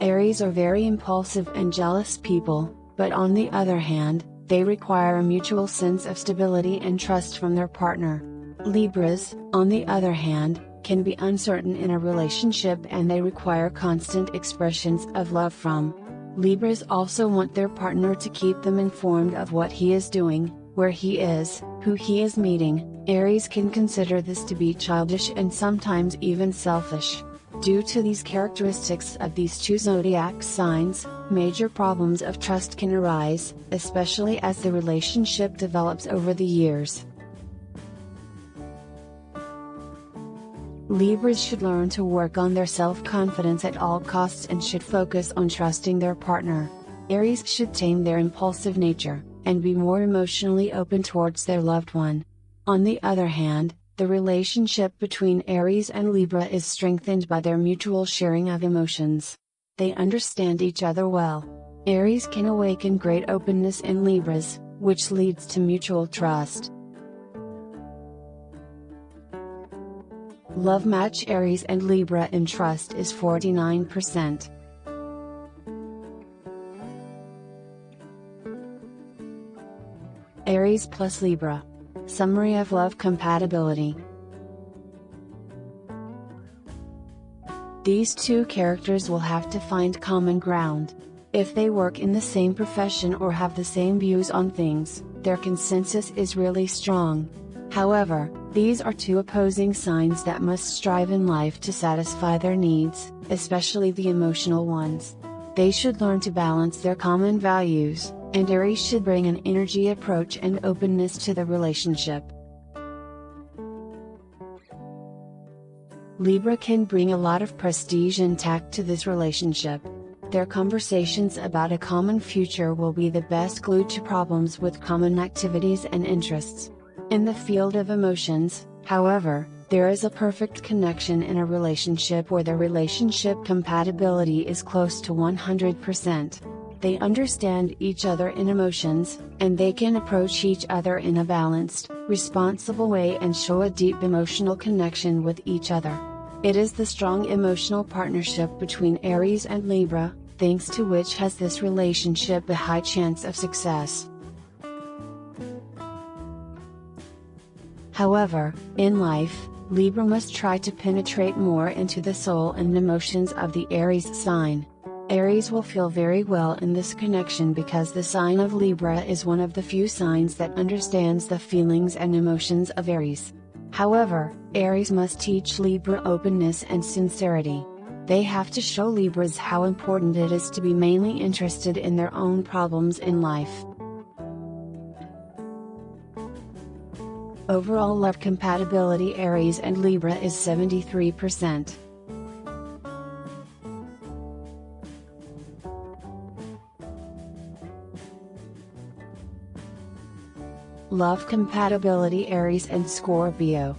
Aries are very impulsive and jealous people, but on the other hand, they require a mutual sense of stability and trust from their partner. Libras, on the other hand, can be uncertain in a relationship and they require constant expressions of love from. Libras also want their partner to keep them informed of what he is doing, where he is, who he is meeting. Aries can consider this to be childish and sometimes even selfish. Due to these characteristics of these two zodiac signs, major problems of trust can arise, especially as the relationship develops over the years. Libras should learn to work on their self-confidence at all costs and should focus on trusting their partner. Aries should tame their impulsive nature, and be more emotionally open towards their loved one. On the other hand, the relationship between Aries and Libra is strengthened by their mutual sharing of emotions. They understand each other well. Aries can awaken great openness in Libras, which leads to mutual trust. Love match Aries and Libra in trust is 49%. Aries plus Libra. Summary of love compatibility. These two characters will have to find common ground. If they work in the same profession or have the same views on things, their consensus is really strong. However, these are two opposing signs that must strive in life to satisfy their needs, especially the emotional ones. They should learn to balance their common values, and Aries should bring an energy approach and openness to the relationship. Libra can bring a lot of prestige and tact to this relationship. Their conversations about a common future will be the best glue to problems with common activities and interests. In the field of emotions, however, there is a perfect connection in a relationship where the relationship compatibility is close to 100%. They understand each other in emotions, and they can approach each other in a balanced, responsible way and show a deep emotional connection with each other. It is the strong emotional partnership between Aries and Libra, thanks to which has this relationship a high chance of success. However, in life, Libra must try to penetrate more into the soul and emotions of the Aries sign. Aries will feel very well in this connection because the sign of Libra is one of the few signs that understands the feelings and emotions of Aries. However, Aries must teach Libra openness and sincerity. They have to show Libras how important it is to be mainly interested in their own problems in life. Overall love compatibility Aries and Libra is 73%. Love compatibility Aries and Scorpio.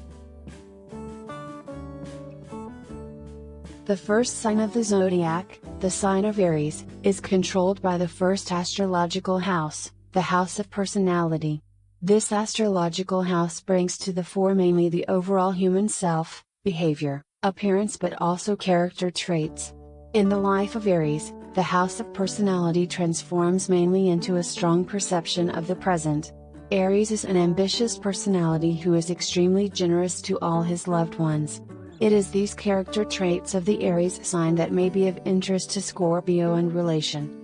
The first sign of the zodiac, the sign of Aries, is controlled by the first astrological house, the house of personality. This astrological house brings to the fore mainly the overall human self, behavior, appearance but also character traits. In the life of Aries, the house of personality transforms mainly into a strong perception of the present. Aries is an ambitious personality who is extremely generous to all his loved ones. It is these character traits of the Aries sign that may be of interest to Scorpio in relation.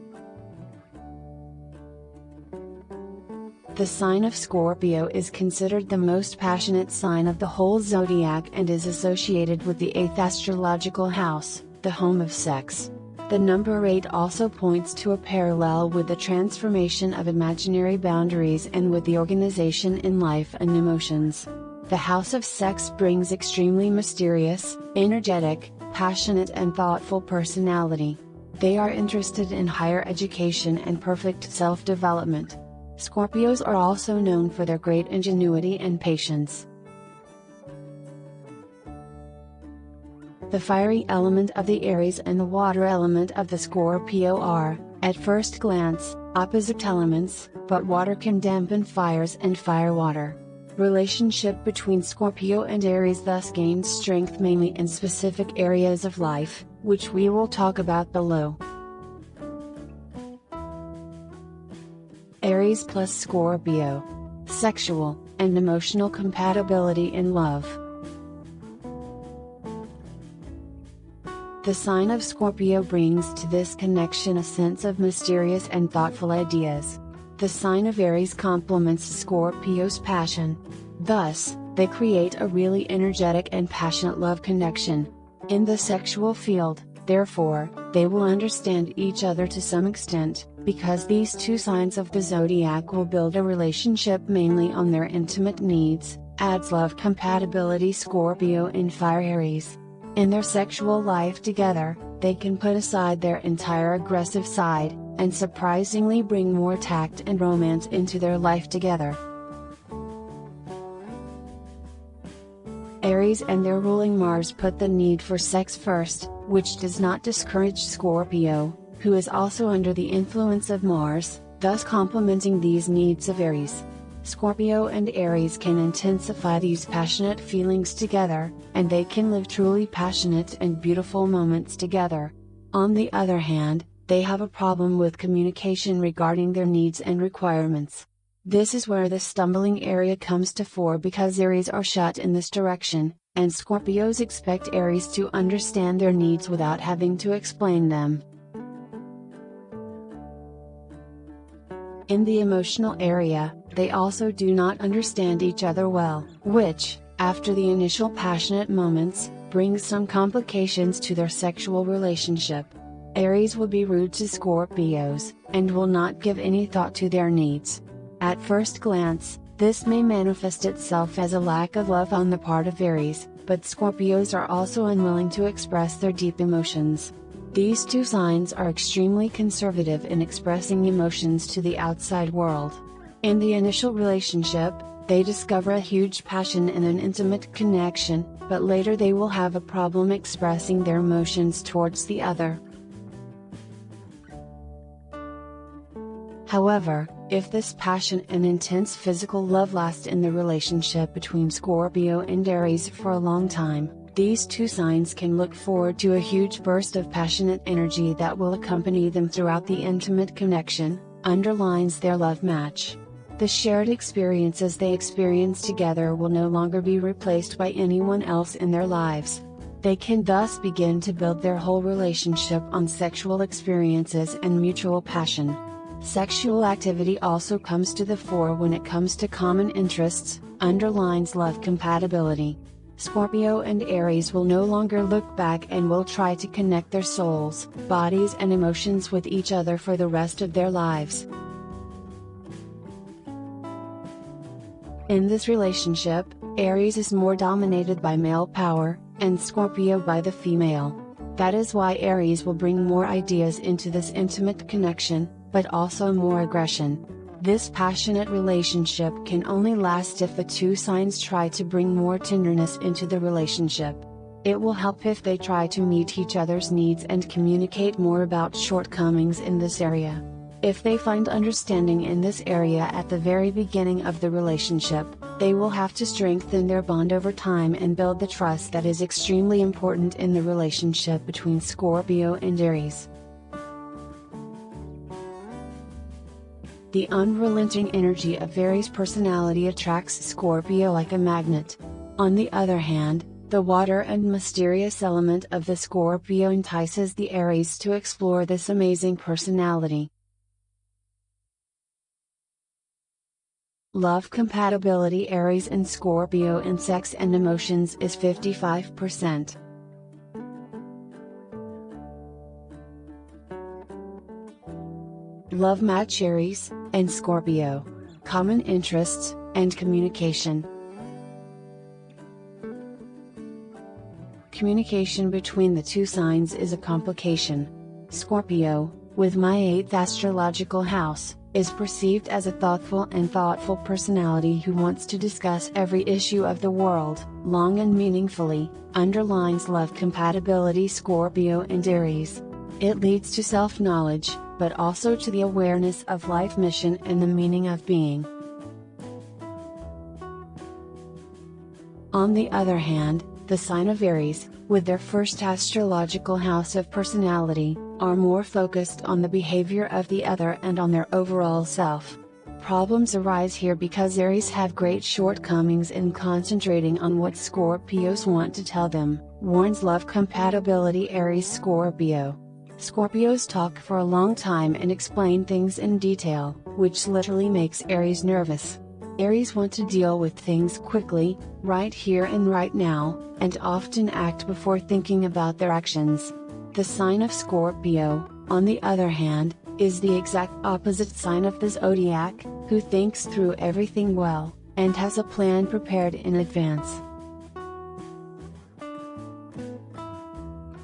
The sign of Scorpio is considered the most passionate sign of the whole zodiac and is associated with the 8th astrological house, the home of sex. The number 8 also points to a parallel with the transformation of imaginary boundaries and with the organization in life and emotions. The house of sex brings extremely mysterious, energetic, passionate and thoughtful personality. They are interested in higher education and perfect self-development. Scorpios are also known for their great ingenuity and patience. The fiery element of the Aries and the water element of the Scorpio are, at first glance, opposite elements, but water can dampen fires and fire water. Relationship between Scorpio and Aries thus gains strength mainly in specific areas of life, which we will talk about below. Aries plus Scorpio. Sexual and emotional compatibility in love. The sign of Scorpio brings to this connection a sense of mysterious and thoughtful ideas. The sign of Aries complements Scorpio's passion. Thus, they create a really energetic and passionate love connection. In the sexual field, therefore, they will understand each other to some extent, because these two signs of the zodiac will build a relationship mainly on their intimate needs, adds love compatibility Scorpio and fire Aries. In their sexual life together, they can put aside their entire aggressive side, and surprisingly bring more tact and romance into their life together. Aries and their ruling Mars put the need for sex first, which does not discourage Scorpio, who is also under the influence of Mars, thus complementing these needs of Aries. Scorpio and Aries can intensify these passionate feelings together, and they can live truly passionate and beautiful moments together. On the other hand, they have a problem with communication regarding their needs and requirements. This is where the stumbling area comes to fore because Aries are shut in this direction, and Scorpios expect Aries to understand their needs without having to explain them. In the emotional area, they also do not understand each other well, which, after the initial passionate moments, brings some complications to their sexual relationship. Aries will be rude to Scorpios, and will not give any thought to their needs. At first glance, this may manifest itself as a lack of love on the part of Aries, but Scorpios are also unwilling to express their deep emotions. These two signs are extremely conservative in expressing emotions to the outside world. In the initial relationship, they discover a huge passion and an intimate connection, but later they will have a problem expressing their emotions towards the other. However, if this passion and intense physical love last in the relationship between Scorpio and Aries for a long time, these two signs can look forward to a huge burst of passionate energy that will accompany them throughout the intimate connection, underlines their love match. The shared experiences they experience together will no longer be replaced by anyone else in their lives. They can thus begin to build their whole relationship on sexual experiences and mutual passion. Sexual activity also comes to the fore when it comes to common interests, underlines love compatibility. Scorpio and Aries will no longer look back and will try to connect their souls, bodies and emotions with each other for the rest of their lives. In this relationship, Aries is more dominated by male power, and Scorpio by the female. That is why Aries will bring more ideas into this intimate connection, but also more aggression. This passionate relationship can only last if the two signs try to bring more tenderness into the relationship. It will help if they try to meet each other's needs and communicate more about shortcomings in this area. If they find understanding in this area at the very beginning of the relationship, they will have to strengthen their bond over time and build the trust that is extremely important in the relationship between Scorpio and Aries. The unrelenting energy of Aries' personality attracts Scorpio like a magnet. On the other hand, the water and mysterious element of the Scorpio entices the Aries to explore this amazing personality. Love compatibility Aries and Scorpio in sex and emotions is 55%. Love match Aries and Scorpio. Common interests and communication. Communication between the two signs is a complication. Scorpio, with my 8th astrological house, is perceived as a thoughtful personality who wants to discuss every issue of the world, long and meaningfully, underlines love compatibility Scorpio and Aries. It leads to self-knowledge, but also to the awareness of life mission and the meaning of being. On the other hand, the sign of Aries, with their first astrological house of personality, are more focused on the behavior of the other and on their overall self. Problems arise here because Aries have great shortcomings in concentrating on what Scorpios want to tell them, warns love compatibility Aries Scorpio. Scorpios talk for a long time and explain things in detail, which literally makes Aries nervous. Aries want to deal with things quickly, right here and right now, and often act before thinking about their actions. The sign of Scorpio, on the other hand, is the exact opposite sign of the Zodiac, who thinks through everything well, and has a plan prepared in advance.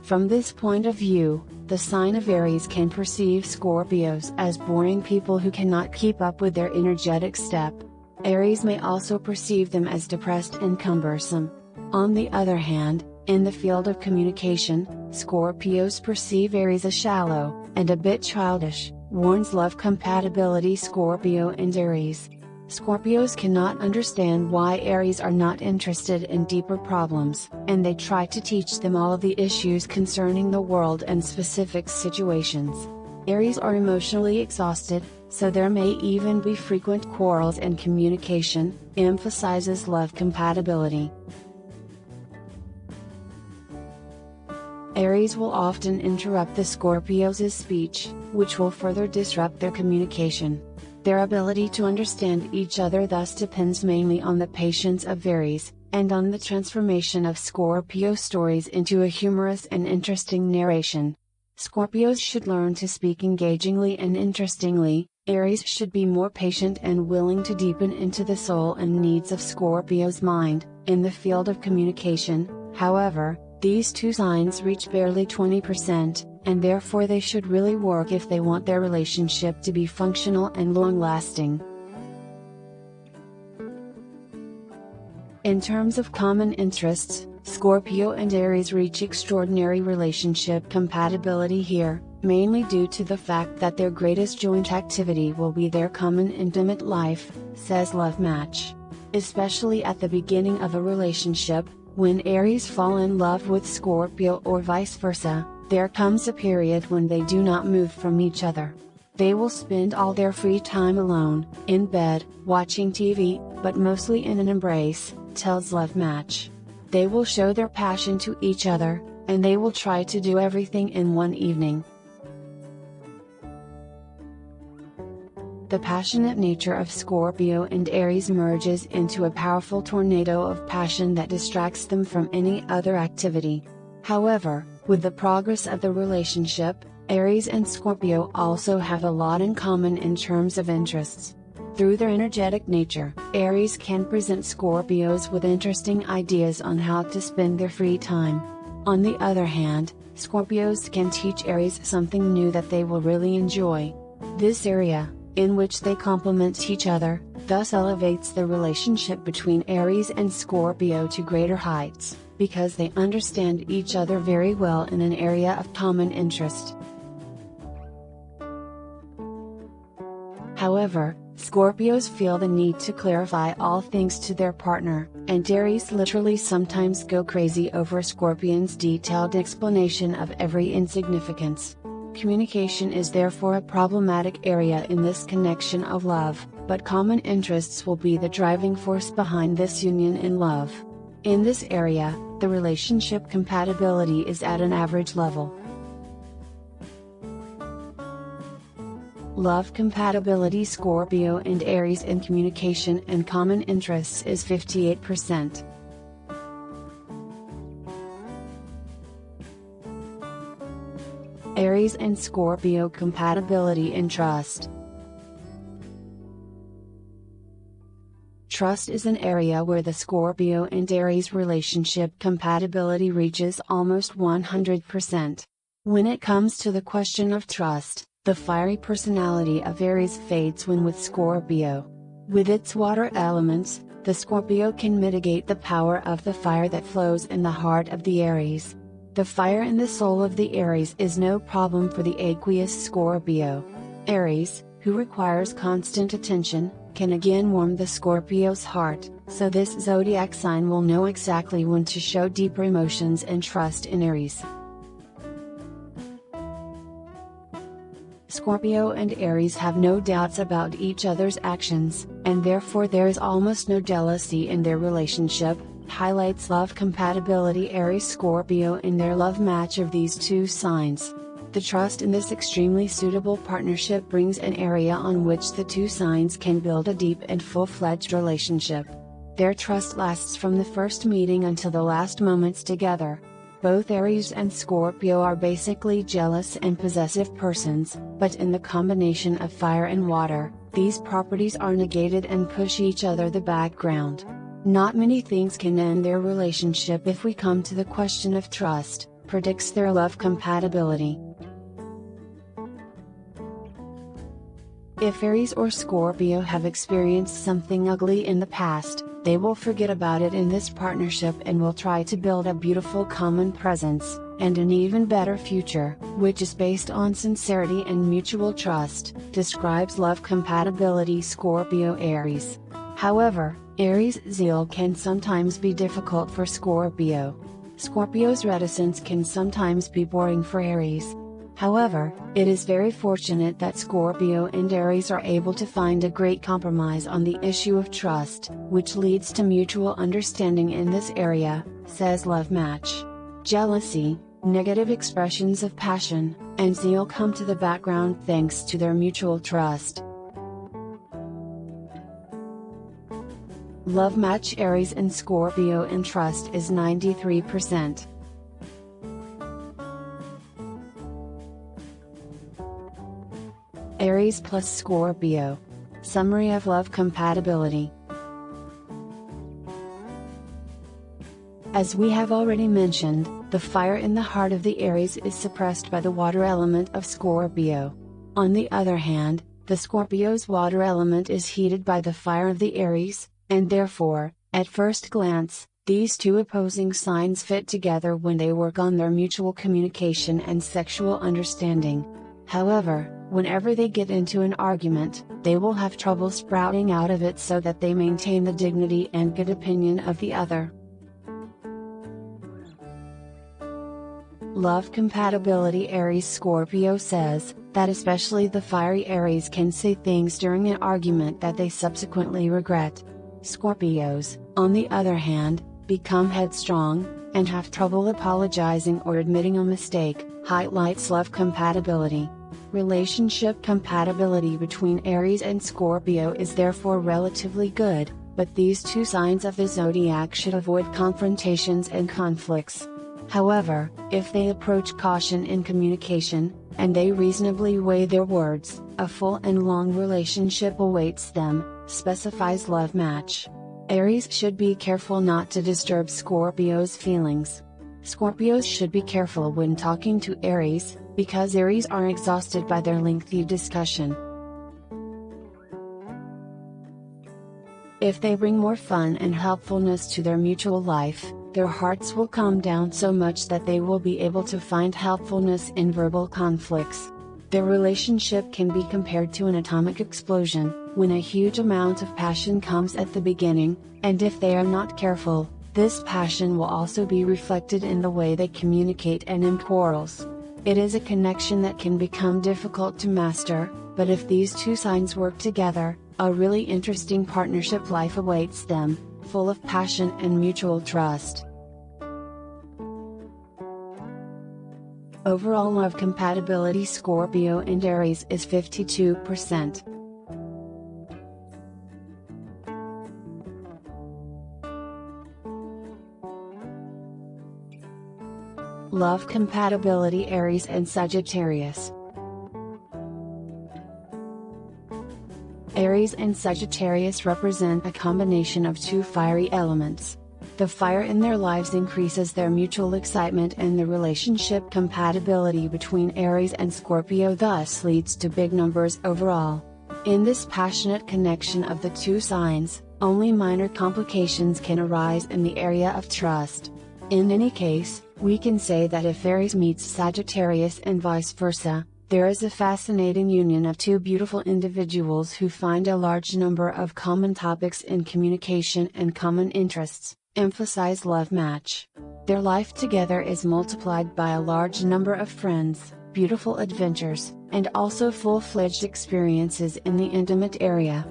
From this point of view, the sign of Aries can perceive Scorpios as boring people who cannot keep up with their energetic step. Aries may also perceive them as depressed and cumbersome. On the other hand, in the field of communication, Scorpios perceive Aries as shallow, and a bit childish, warns love compatibility Scorpio and Aries. Scorpios cannot understand why Aries are not interested in deeper problems, and they try to teach them all of the issues concerning the world and specific situations. Aries are emotionally exhausted, so there may even be frequent quarrels and communication, emphasizes love compatibility. Aries will often interrupt the Scorpios' speech, which will further disrupt their communication. Their ability to understand each other thus depends mainly on the patience of Aries, and on the transformation of Scorpio stories into a humorous and interesting narration. Scorpios should learn to speak engagingly and interestingly. Aries should be more patient and willing to deepen into the soul and needs of Scorpio's mind. In the field of communication, however, these two signs reach barely 20%, and therefore they should really work if they want their relationship to be functional and long-lasting. In terms of common interests, Scorpio and Aries reach extraordinary relationship compatibility here, mainly due to the fact that their greatest joint activity will be their common intimate life, says Love Match. Especially at the beginning of a relationship, when Aries fall in love with Scorpio or vice versa, there comes a period when they do not move from each other. They will spend all their free time alone, in bed, watching TV, but mostly in an embrace, tells Love Match. They will show their passion to each other, and they will try to do everything in one evening. The passionate nature of Scorpio and Aries merges into a powerful tornado of passion that distracts them from any other activity. However, with the progress of the relationship, Aries and Scorpio also have a lot in common in terms of interests. Through their energetic nature, Aries can present Scorpios with interesting ideas on how to spend their free time. On the other hand, Scorpios can teach Aries something new that they will really enjoy. This area, in which they complement each other, thus elevates the relationship between Aries and Scorpio to greater heights, because they understand each other very well in an area of common interest. However, Scorpios feel the need to clarify all things to their partner, and Aries literally sometimes go crazy over Scorpion's detailed explanation of every insignificance. Communication is therefore a problematic area in this connection of love, but common interests will be the driving force behind this union in love. In this area, the relationship compatibility is at an average level. Love compatibility Scorpio and Aries in communication and common interests is 58%. Aries and Scorpio compatibility in trust. Trust is an area where the Scorpio and Aries relationship compatibility reaches almost 100%. When it comes to the question of trust, the fiery personality of Aries fades when with Scorpio. With its water elements, the Scorpio can mitigate the power of the fire that flows in the heart of the Aries. The fire in the soul of the Aries is no problem for the aqueous Scorpio. Aries, who requires constant attention, can again warm the Scorpio's heart, so this zodiac sign will know exactly when to show deeper emotions and trust in Aries. Scorpio and Aries have no doubts about each other's actions, and therefore there is almost no jealousy in their relationship, highlights love compatibility Aries-Scorpio in their love match of these two signs. The trust in this extremely suitable partnership brings an area on which the two signs can build a deep and full-fledged relationship. Their trust lasts from the first meeting until the last moments together. Both Aries and Scorpio are basically jealous and possessive persons, but in the combination of fire and water, these properties are negated and push each other the background. Not many things can end their relationship if we come to the question of trust, predicts their love compatibility. If Aries or Scorpio have experienced something ugly in the past, they will forget about it in this partnership and will try to build a beautiful common presence, and an even better future, which is based on sincerity and mutual trust, describes love compatibility Scorpio-Aries. However, Aries' zeal can sometimes be difficult for Scorpio. Scorpio's reticence can sometimes be boring for Aries. However, it is very fortunate that Scorpio and Aries are able to find a great compromise on the issue of trust, which leads to mutual understanding in this area, says Love Match. Jealousy, negative expressions of passion, and zeal come to the background thanks to their mutual trust. Love match Aries and Scorpio in trust is 93%. Aries plus Scorpio. Summary of love compatibility. As we have already mentioned, the fire in the heart of the Aries is suppressed by the water element of Scorpio. On the other hand, the Scorpio's water element is heated by the fire of the Aries, and therefore, at first glance, these two opposing signs fit together when they work on their mutual communication and sexual understanding. However, whenever they get into an argument, they will have trouble sprouting out of it so that they maintain the dignity and good opinion of the other. Love compatibility Aries-Scorpio says, that especially the fiery Aries can say things during an argument that they subsequently regret. Scorpios, on the other hand, become headstrong, and have trouble apologizing or admitting a mistake, highlights love compatibility. Relationship compatibility between Aries and Scorpio is therefore relatively good, but these two signs of the zodiac should avoid confrontations and conflicts. However, if they approach caution in communication, and they reasonably weigh their words, a full and long relationship awaits them, specifies Love Match. Aries should be careful not to disturb Scorpio's feelings. Scorpios should be careful when talking to Aries, because Aries are exhausted by their lengthy discussion. If they bring more fun and helpfulness to their mutual life, their hearts will calm down so much that they will be able to find helpfulness in verbal conflicts. Their relationship can be compared to an atomic explosion, when a huge amount of passion comes at the beginning, and if they are not careful, this passion will also be reflected in the way they communicate and in quarrels. It is a connection that can become difficult to master, but if these two signs work together, a really interesting partnership life awaits them, full of passion and mutual trust. Overall love compatibility Scorpio and Aries is 52%. Love compatibility Aries and Sagittarius. Aries and Sagittarius represent a combination of two fiery elements. The fire in their lives increases their mutual excitement, and the relationship compatibility between Aries and Scorpio thus leads to big numbers overall. In this passionate connection of the two signs, only minor complications can arise in the area of trust. In any case, we can say that if Aries meets Sagittarius and vice versa, there is a fascinating union of two beautiful individuals who find a large number of common topics in communication and common interests, emphasize love match. Their life together is multiplied by a large number of friends, beautiful adventures, and also full-fledged experiences in the intimate area.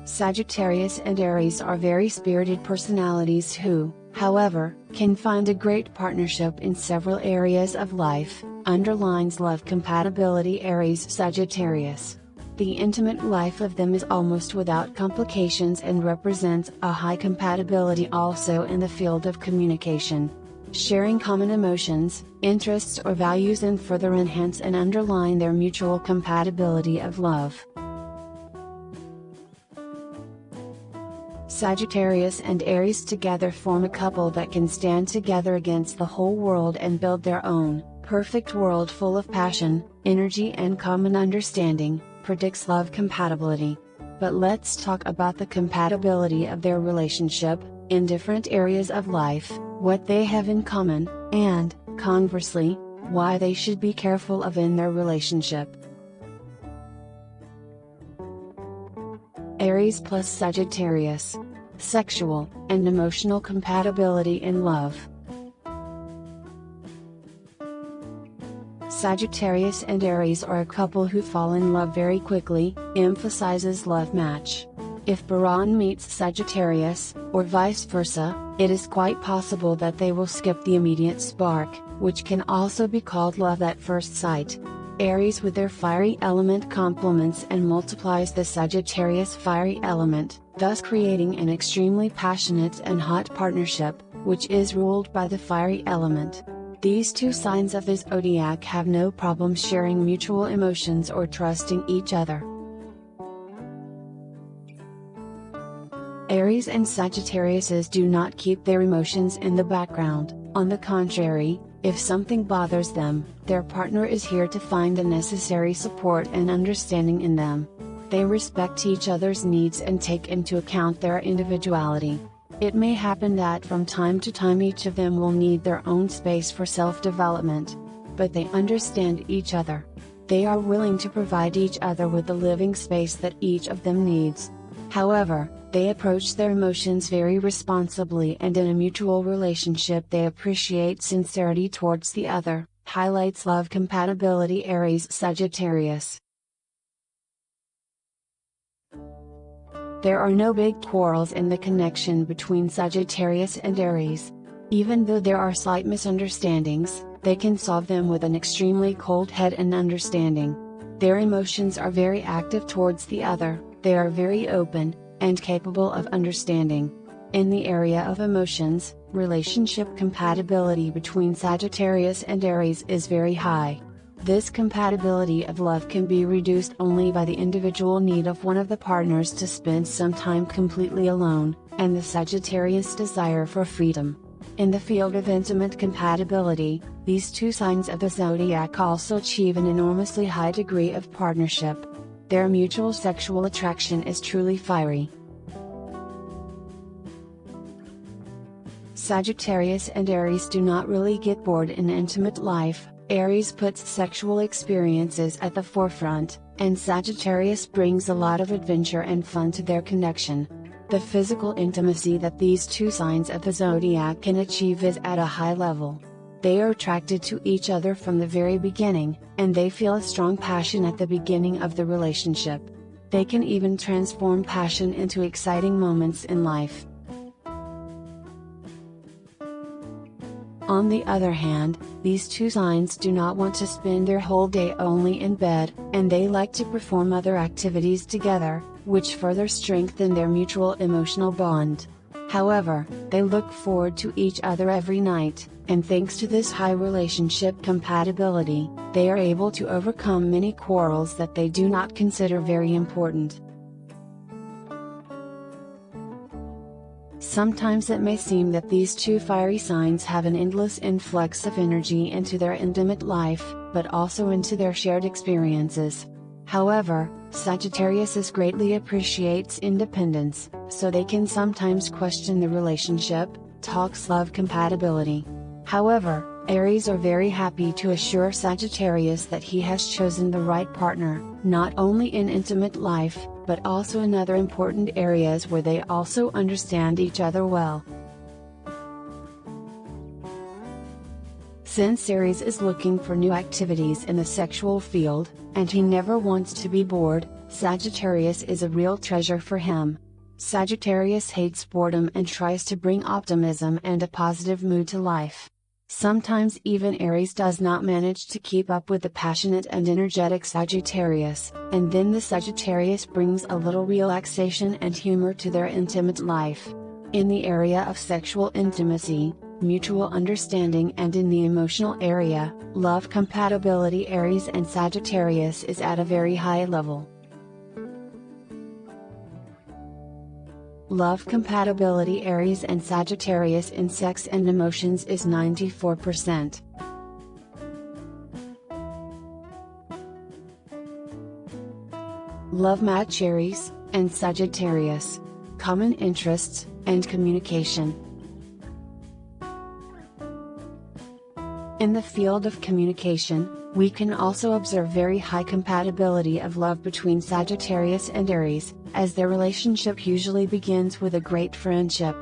Sagittarius and Aries are very spirited personalities who, however, can find a great partnership in several areas of life, underlines love compatibility Aries Sagittarius. The intimate life of them is almost without complications and represents a high compatibility also in the field of communication. Sharing common emotions, interests or values and further enhance and underline their mutual compatibility of love. Sagittarius and Aries together form a couple that can stand together against the whole world and build their own perfect world full of passion, energy and common understanding, predicts love compatibility. But let's talk about the compatibility of their relationship, in different areas of life, what they have in common, and, conversely, why they should be careful of in their relationship. Aries plus Sagittarius. Sexual and emotional compatibility in love. Sagittarius and Aries are a couple who fall in love very quickly, emphasizes love match. If Baran meets Sagittarius, or vice versa, it is quite possible that they will skip the immediate spark, which can also be called love at first sight. Aries with their fiery element complements and multiplies the Sagittarius fiery element, thus creating an extremely passionate and hot partnership, which is ruled by the fiery element. These two signs of the zodiac have no problem sharing mutual emotions or trusting each other. Aries and Sagittarius do not keep their emotions in the background, on the contrary, if something bothers them, their partner is here to find the necessary support and understanding in them. They respect each other's needs and take into account their individuality. It may happen that from time to time each of them will need their own space for self-development. But they understand each other. They are willing to provide each other with the living space that each of them needs. However, they approach their emotions very responsibly, and in a mutual relationship they appreciate sincerity towards the other, highlights love compatibility Aries Sagittarius. There are no big quarrels in the connection between Sagittarius and Aries. Even though there are slight misunderstandings, they can solve them with an extremely cold head and understanding. Their emotions are very active towards the other, they are very open, and capable of understanding. In the area of emotions, relationship compatibility between Sagittarius and Aries is very high. This compatibility of love can be reduced only by the individual need of one of the partners to spend some time completely alone, and the Sagittarius desire for freedom. In the field of intimate compatibility, these two signs of the zodiac also achieve an enormously high degree of partnership. Their mutual sexual attraction is truly fiery. Sagittarius and Aries do not really get bored in intimate life. Aries puts sexual experiences at the forefront, and Sagittarius brings a lot of adventure and fun to their connection. The physical intimacy that these two signs of the zodiac can achieve is at a high level. They are attracted to each other from the very beginning, and they feel a strong passion at the beginning of the relationship. They can even transform passion into exciting moments in life. On the other hand, these two signs do not want to spend their whole day only in bed, and they like to perform other activities together, which further strengthen their mutual emotional bond. However, they look forward to each other every night, and thanks to this high relationship compatibility, they are able to overcome many quarrels that they do not consider very important. Sometimes it may seem that these two fiery signs have an endless influx of energy into their intimate life, but also into their shared experiences. However, Sagittarius greatly appreciates independence, so they can sometimes question the relationship, talks love compatibility. However, Aries are very happy to assure Sagittarius that he has chosen the right partner, not only in intimate life, but also in other important areas where they also understand each other well. Since Aries is looking for new activities in the sexual field, and he never wants to be bored, Sagittarius is a real treasure for him. Sagittarius hates boredom and tries to bring optimism and a positive mood to life. Sometimes even Aries does not manage to keep up with the passionate and energetic Sagittarius, and then the Sagittarius brings a little relaxation and humor to their intimate life. In the area of sexual intimacy, mutual understanding, and in the emotional area, love compatibility, Aries and Sagittarius is at a very high level. Love compatibility, Aries and Sagittarius in sex and emotions is 94%. Love match, Aries and Sagittarius. Common interests and communication. In the field of communication, we can also observe very high compatibility of love between Sagittarius and Aries, as their relationship usually begins with a great friendship.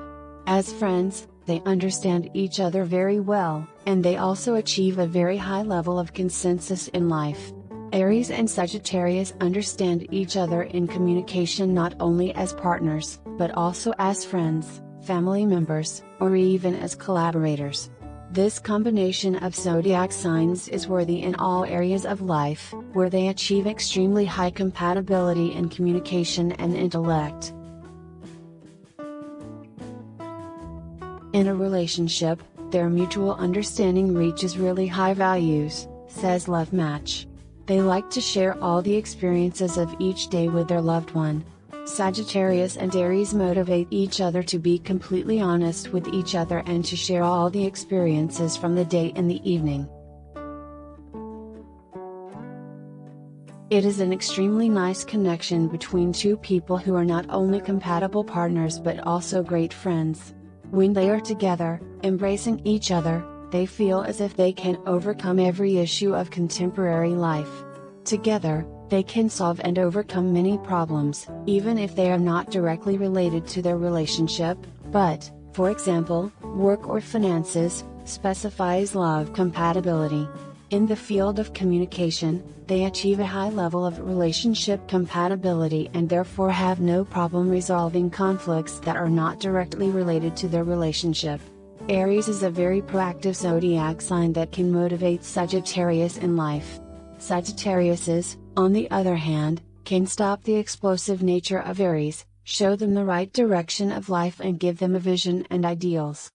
As friends, they understand each other very well, and they also achieve a very high level of consensus in life. Aries and Sagittarius understand each other in communication not only as partners, but also as friends, family members, or even as collaborators. This combination of zodiac signs is worthy in all areas of life, where they achieve extremely high compatibility in communication and intellect. In a relationship, their mutual understanding reaches really high values, says Love Match. They like to share all the experiences of each day with their loved one. Sagittarius and Aries motivate each other to be completely honest with each other and to share all the experiences from the day and the evening. It is an extremely nice connection between two people who are not only compatible partners but also great friends. When they are together, embracing each other, they feel as if they can overcome every issue of contemporary life. Together, they can solve and overcome many problems, even if they are not directly related to their relationship, but, for example, work or finances, specifies love compatibility. In the field of communication, they achieve a high level of relationship compatibility and therefore have no problem resolving conflicts that are not directly related to their relationship. Aries is a very proactive zodiac sign that can motivate Sagittarius in life. Sagittariuses, on the other hand, can stop the explosive nature of Aries, show them the right direction of life and give them a vision and ideals.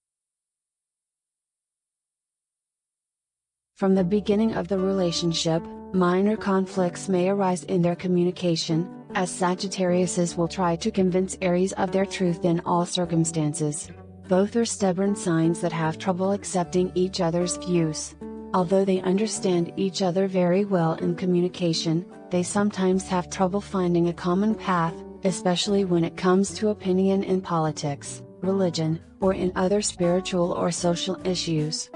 From the beginning of the relationship, minor conflicts may arise in their communication, as Sagittariuses will try to convince Aries of their truth in all circumstances. Both are stubborn signs that have trouble accepting each other's views. Although they understand each other very well in communication, they sometimes have trouble finding a common path, especially when it comes to opinion in politics, religion, or in other spiritual or social issues.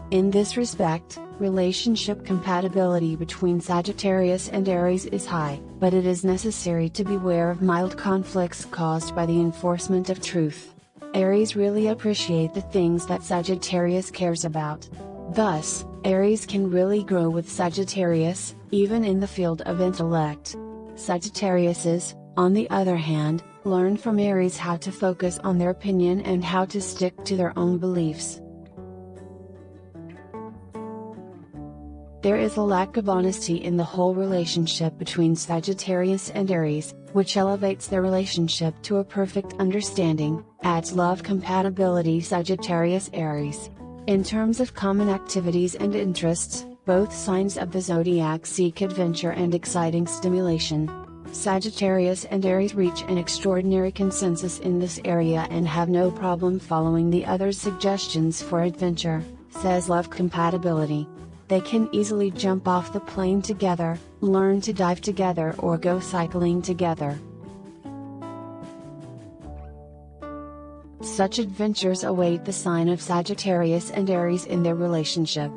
In this respect, relationship compatibility between Sagittarius and Aries is high, but it is necessary to beware of mild conflicts caused by the enforcement of truth. Aries really appreciate the things that Sagittarius cares about. Thus, Aries can really grow with Sagittarius, even in the field of intellect. Sagittariuses, on the other hand, learn from Aries how to focus on their opinion and how to stick to their own beliefs. There is a lack of honesty in the whole relationship between Sagittarius and Aries, which elevates their relationship to a perfect understanding, adds love compatibility Sagittarius-Aries. In terms of common activities and interests, both signs of the zodiac seek adventure and exciting stimulation. Sagittarius and Aries reach an extraordinary consensus in this area and have no problem following the other's suggestions for adventure, says Love Compatibility. They can easily jump off the plane together, learn to dive together, or go cycling together. Such adventures await the sign of Sagittarius and Aries in their relationship.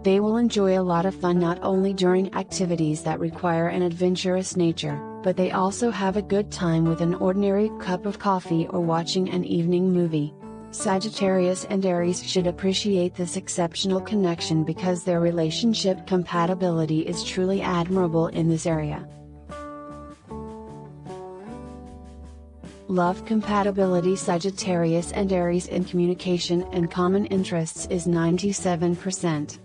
They will enjoy a lot of fun not only during activities that require an adventurous nature, but they also have a good time with an ordinary cup of coffee or watching an evening movie. Sagittarius and Aries should appreciate this exceptional connection because their relationship compatibility is truly admirable in this area. Love compatibility Sagittarius and Aries in communication and common interests is 97%.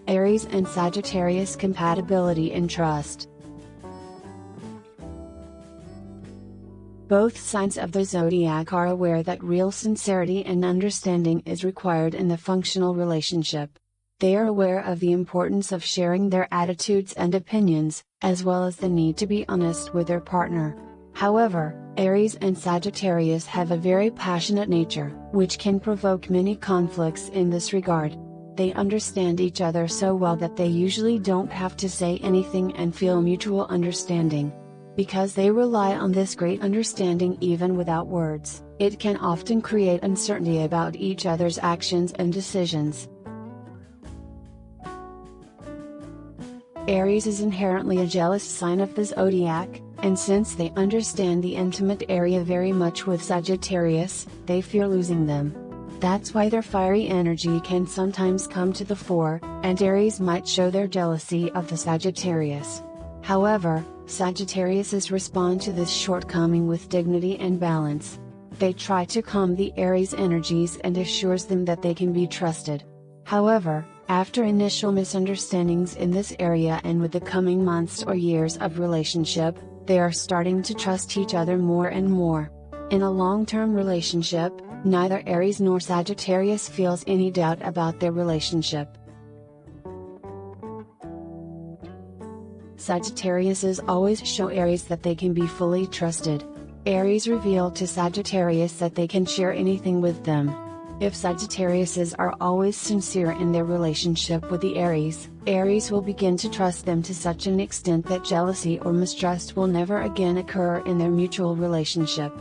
Aries and Sagittarius compatibility in trust. Both signs of the zodiac are aware that real sincerity and understanding is required in the functional relationship. They are aware of the importance of sharing their attitudes and opinions, as well as the need to be honest with their partner. However, Aries and Sagittarius have a very passionate nature, which can provoke many conflicts in this regard. They understand each other so well that they usually don't have to say anything and feel mutual understanding. Because they rely on this great understanding even without words, it can often create uncertainty about each other's actions and decisions. Aries is inherently a jealous sign of the zodiac, and since they understand the intimate area very much with Sagittarius, they fear losing them. That's why their fiery energy can sometimes come to the fore, and Aries might show their jealousy of the Sagittarius. However, Sagittariuses respond to this shortcoming with dignity and balance. They try to calm the Aries energies and assures them that they can be trusted. However, after initial misunderstandings in this area and with the coming months or years of relationship, they are starting to trust each other more and more. In a long-term relationship, neither Aries nor Sagittarius feels any doubt about their relationship. Sagittariuses always show Aries that they can be fully trusted. Aries reveal to Sagittarius that they can share anything with them. If Sagittariuses are always sincere in their relationship with the Aries, Aries will begin to trust them to such an extent that jealousy or mistrust will never again occur in their mutual relationship.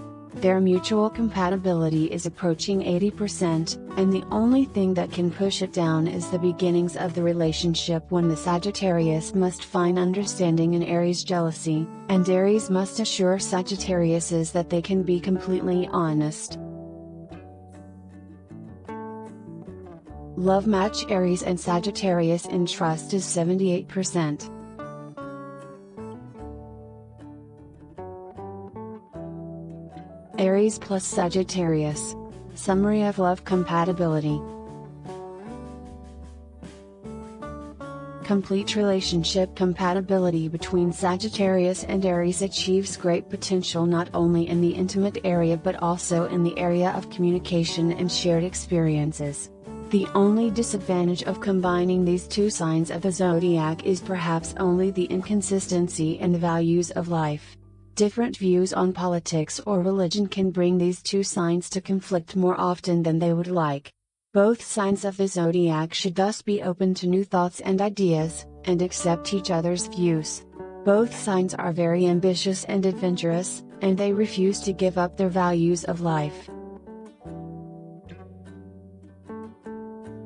Their mutual compatibility is approaching 80%, and the only thing that can push it down is the beginnings of the relationship when the Sagittarius must find understanding in Aries' jealousy, and Aries must assure Sagittariuses that they can be completely honest. Love match Aries and Sagittarius in trust is 78%. Aries plus Sagittarius. Summary of love compatibility. Complete relationship compatibility between Sagittarius and Aries achieves great potential not only in the intimate area but also in the area of communication and shared experiences. The only disadvantage of combining these two signs of the zodiac is perhaps only the inconsistency in the values of life. Different views on politics or religion can bring these two signs to conflict more often than they would like. Both signs of the zodiac should thus be open to new thoughts and ideas, and accept each other's views. Both signs are very ambitious and adventurous, and they refuse to give up their values of life.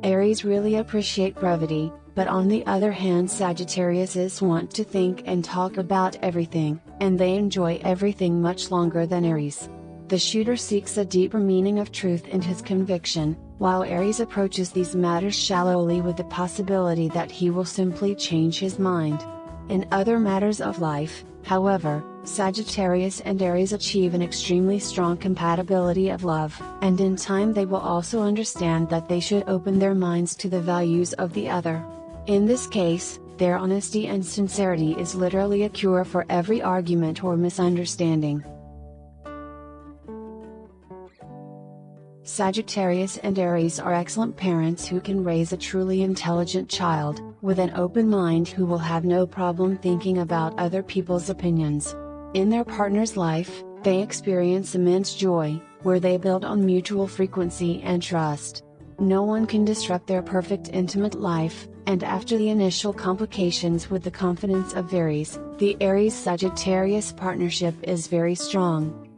Aries really appreciate brevity, but on the other hand Sagittariuses want to think and talk about everything, and they enjoy everything much longer than Aries. The shooter seeks a deeper meaning of truth in his conviction, while Aries approaches these matters shallowly with the possibility that he will simply change his mind. In other matters of life, however, Sagittarius and Aries achieve an extremely strong compatibility of love, and in time they will also understand that they should open their minds to the values of the other. In this case, their honesty and sincerity is literally a cure for every argument or misunderstanding. Sagittarius and Aries are excellent parents who can raise a truly intelligent child, with an open mind who will have no problem thinking about other people's opinions. In their partner's life, they experience immense joy, where they build on mutual frequency and trust. No one can disrupt their perfect intimate life, and after the initial complications with the confidence of Aries, the Aries-Sagittarius partnership is very strong.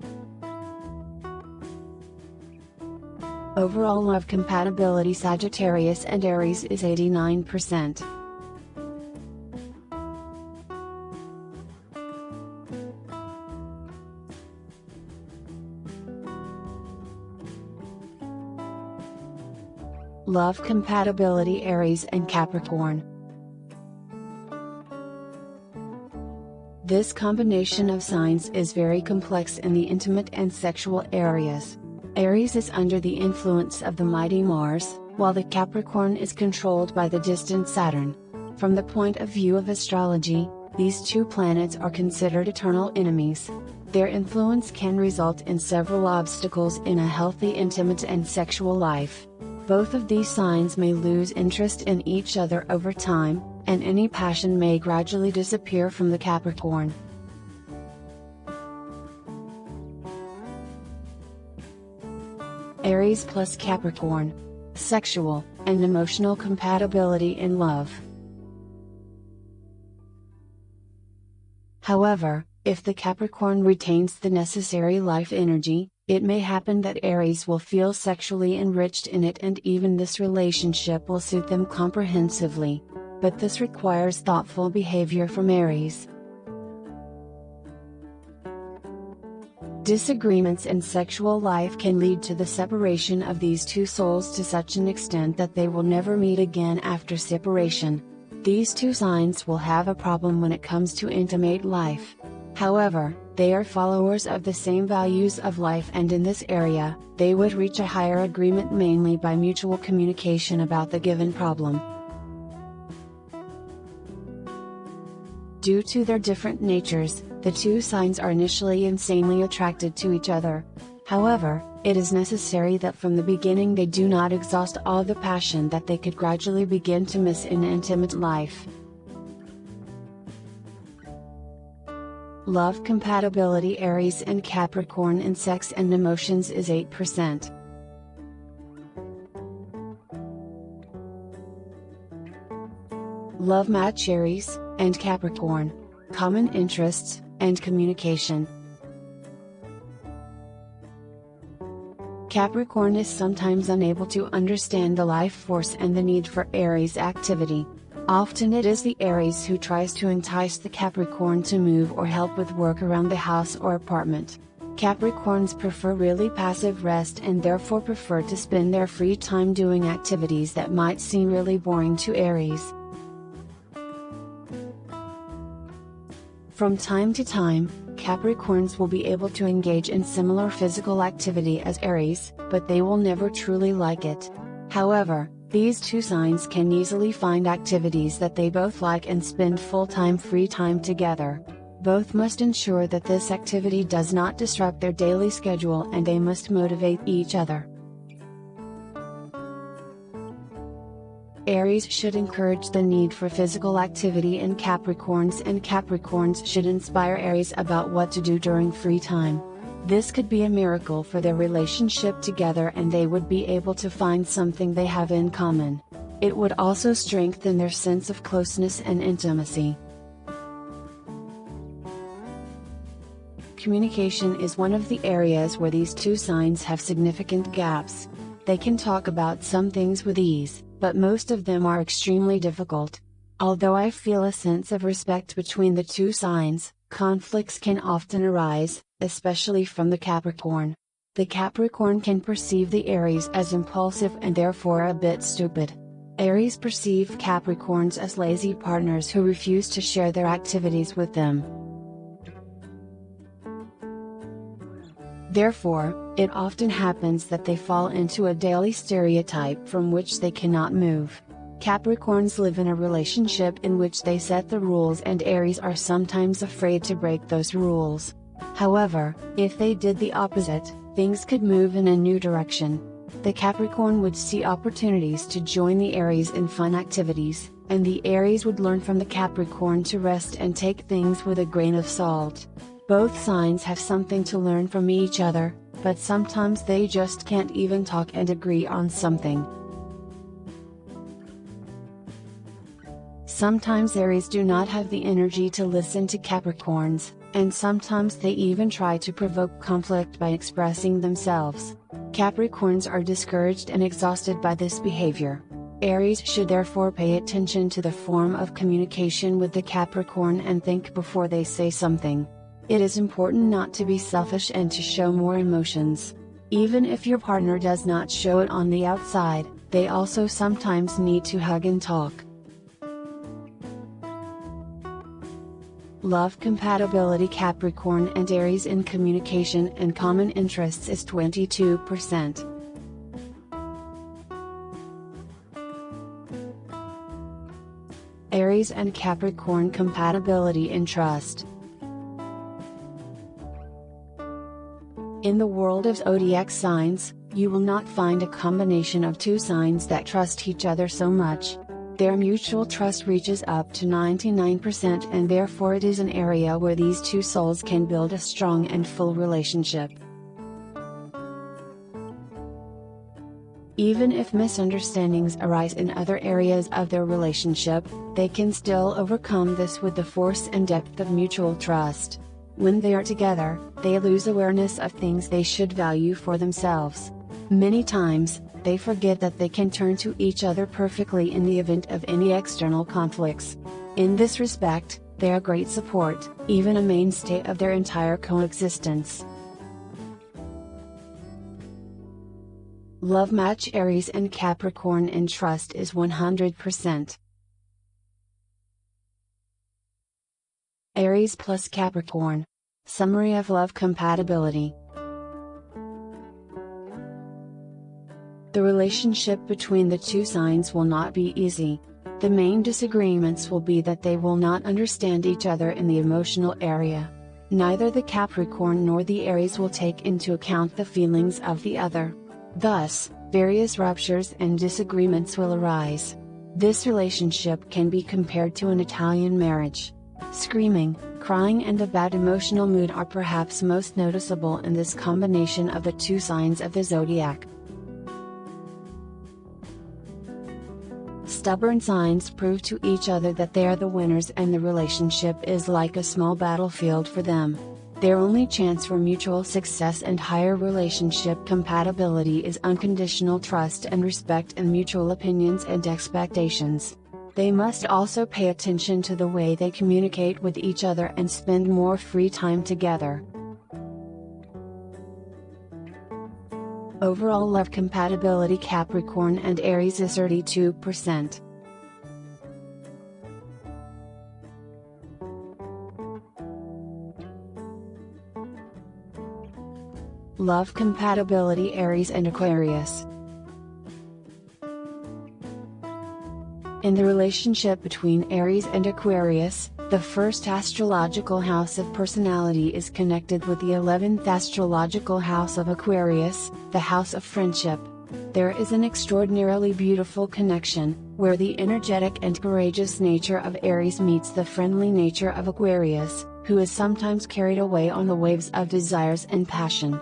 Overall love compatibility Sagittarius and Aries is 89%. Love compatibility Aries and Capricorn. This combination of signs is very complex in the intimate and sexual areas. Aries is under the influence of the mighty Mars, while the Capricorn is controlled by the distant Saturn. From the point of view of astrology, these two planets are considered eternal enemies. Their influence can result in several obstacles in a healthy intimate and sexual life. Both of these signs may lose interest in each other over time, and any passion may gradually disappear from the Capricorn. Aries plus Capricorn. Sexual and emotional compatibility in love. However, if the Capricorn retains the necessary life energy, it may happen that Aries will feel sexually enriched in it, and even this relationship will suit them comprehensively. But this requires thoughtful behavior from Aries. Disagreements in sexual life can lead to the separation of these two souls to such an extent that they will never meet again after separation. These two signs will have a problem when it comes to intimate life. However, they are followers of the same values of life, and in this area, they would reach a higher agreement mainly by mutual communication about the given problem. Due to their different natures, the two signs are initially insanely attracted to each other. However, it is necessary that from the beginning they do not exhaust all the passion that they could gradually begin to miss in intimate life. Love compatibility Aries and Capricorn in sex and emotions is 8%. Love match Aries and Capricorn. Common interests and communication. Capricorn is sometimes unable to understand the life force and the need for Aries activity. Often it is the Aries who tries to entice the Capricorn to move or help with work around the house or apartment. Capricorns prefer really passive rest and therefore prefer to spend their free time doing activities that might seem really boring to Aries. From time to time, Capricorns will be able to engage in similar physical activity as Aries, but they will never truly like it. However, these two signs can easily find activities that they both like and spend full-time free time together. Both must ensure that this activity does not disrupt their daily schedule, and they must motivate each other. Aries should encourage the need for physical activity in Capricorns, and Capricorns should inspire Aries about what to do during free time. This could be a miracle for their relationship together, and they would be able to find something they have in common. It would also strengthen their sense of closeness and intimacy. Communication is one of the areas where these two signs have significant gaps. They can talk about some things with ease, but most of them are extremely difficult. Although I feel a sense of respect between the two signs, conflicts can often arise, especially from the Capricorn. The Capricorn can perceive the Aries as impulsive and therefore a bit stupid. Aries perceive Capricorns as lazy partners who refuse to share their activities with them. Therefore, it often happens that they fall into a daily stereotype from which they cannot move. Capricorns live in a relationship in which they set the rules, and Aries are sometimes afraid to break those rules. However, if they did the opposite, things could move in a new direction. The Capricorn would see opportunities to join the Aries in fun activities, and the Aries would learn from the Capricorn to rest and take things with a grain of salt. Both signs have something to learn from each other, but sometimes they just can't even talk and agree on something. Sometimes Aries do not have the energy to listen to Capricorns, and sometimes they even try to provoke conflict by expressing themselves. Capricorns are discouraged and exhausted by this behavior. Aries should therefore pay attention to the form of communication with the Capricorn and think before they say something. It is important not to be selfish and to show more emotions. Even if your partner does not show it on the outside, they also sometimes need to hug and talk. Love compatibility. Capricorn and Aries in communication and common interests is 22%. Aries and Capricorn compatibility in trust. In the world of zodiac signs, you will not find a combination of two signs that trust each other so much. Their mutual trust reaches up to 99%, and therefore it is an area where these two souls can build a strong and full relationship. Even if misunderstandings arise in other areas of their relationship, they can still overcome this with the force and depth of mutual trust. When they are together, they lose awareness of things they should value for themselves. Many times, they forget that they can turn to each other perfectly in the event of any external conflicts. In this respect, they are great support, even a mainstay of their entire coexistence. Love match. Aries and Capricorn in trust is 100%. Aries plus Capricorn. Summary of love compatibility. The relationship between the two signs will not be easy. The main disagreements will be that they will not understand each other in the emotional area. Neither the Capricorn nor the Aries will take into account the feelings of the other. Thus, various ruptures and disagreements will arise. This relationship can be compared to an Italian marriage. Screaming, crying and a bad emotional mood are perhaps most noticeable in this combination of the two signs of the zodiac. Stubborn signs prove to each other that they are the winners, and the relationship is like a small battlefield for them. Their only chance for mutual success and higher relationship compatibility is unconditional trust and respect and mutual opinions and expectations. They must also pay attention to the way they communicate with each other and spend more free time together. Overall love compatibility. Capricorn and Aries is 32%. Love compatibility. Aries and Aquarius. In the relationship between Aries and Aquarius, the first astrological house of personality is connected with the 11th astrological house of Aquarius, the house of friendship. There is an extraordinarily beautiful connection, where the energetic and courageous nature of Aries meets the friendly nature of Aquarius, who is sometimes carried away on the waves of desires and passion.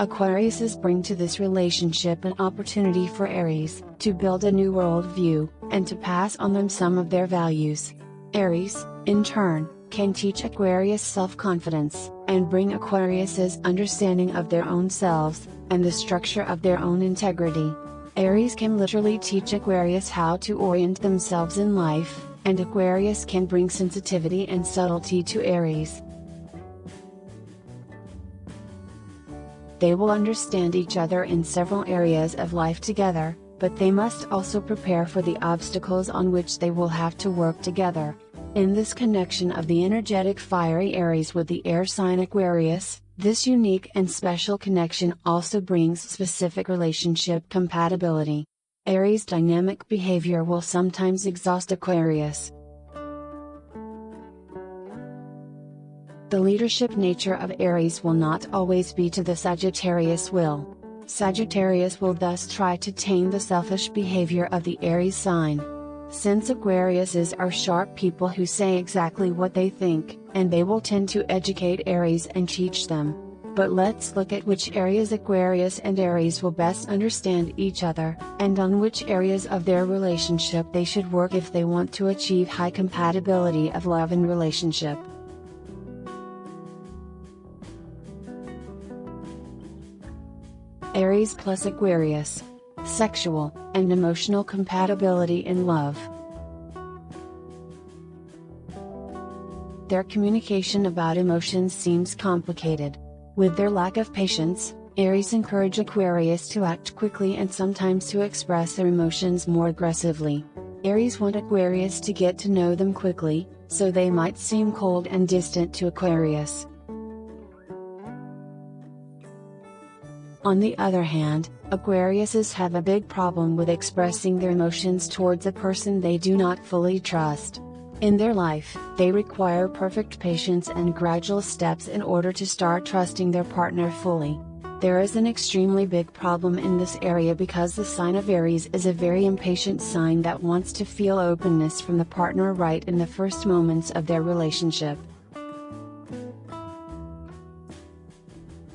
Aquariuses bring to this relationship an opportunity for Aries to build a new worldview, and to pass on them some of their values. Aries, in turn, can teach Aquarius self-confidence, and bring Aquariuses understanding of their own selves, and the structure of their own integrity. Aries can literally teach Aquarius how to orient themselves in life, and Aquarius can bring sensitivity and subtlety to Aries. They will understand each other in several areas of life together, but they must also prepare for the obstacles on which they will have to work together. In this connection of the energetic fiery Aries with the air sign Aquarius, this unique and special connection also brings specific relationship compatibility. Aries' dynamic behavior will sometimes exhaust Aquarius. The leadership nature of Aries will not always be to the Sagittarius will. Sagittarius will thus try to tame the selfish behavior of the Aries sign. Since Aquariuses are sharp people who say exactly what they think, and they will tend to educate Aries and teach them. But let's look at which areas Aquarius and Aries will best understand each other, and on which areas of their relationship they should work if they want to achieve high compatibility of love and relationship. Aries plus Aquarius. Sexual and emotional compatibility in love. Their communication about emotions seems complicated. With their lack of patience, Aries encourage Aquarius to act quickly and sometimes to express their emotions more aggressively. Aries want Aquarius to get to know them quickly, so they might seem cold and distant to Aquarius. On the other hand, Aquariuses have a big problem with expressing their emotions towards a person they do not fully trust. In their life, they require perfect patience and gradual steps in order to start trusting their partner fully. There is an extremely big problem in this area because the sign of Aries is a very impatient sign that wants to feel openness from the partner right in the first moments of their relationship.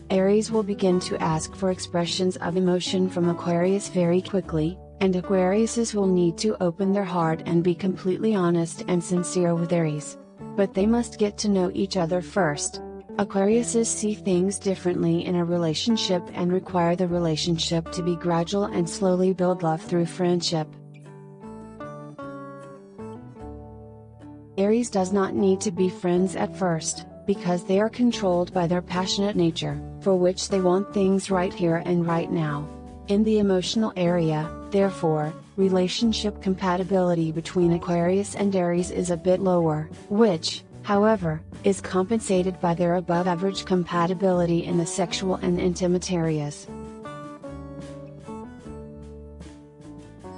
Aries will begin to ask for expressions of emotion from Aquarius very quickly, and Aquariuses will need to open their heart and be completely honest and sincere with Aries. But they must get to know each other first. Aquariuses see things differently in a relationship and require the relationship to be gradual and slowly build love through friendship. Aries does not need to be friends at first, because they are controlled by their passionate nature, for which they want things right here and right now. In the emotional area, therefore, relationship compatibility between Aquarius and Aries is a bit lower, which, however, is compensated by their above-average compatibility in the sexual and intimate areas.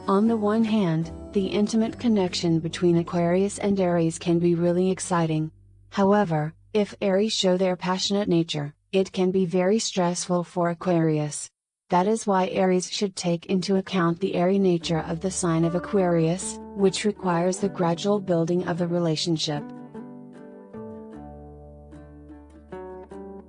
On the one hand, the intimate connection between Aquarius and Aries can be really exciting. However, if Aries show their passionate nature, it can be very stressful for Aquarius. That is why Aries should take into account the airy nature of the sign of Aquarius, which requires the gradual building of the relationship.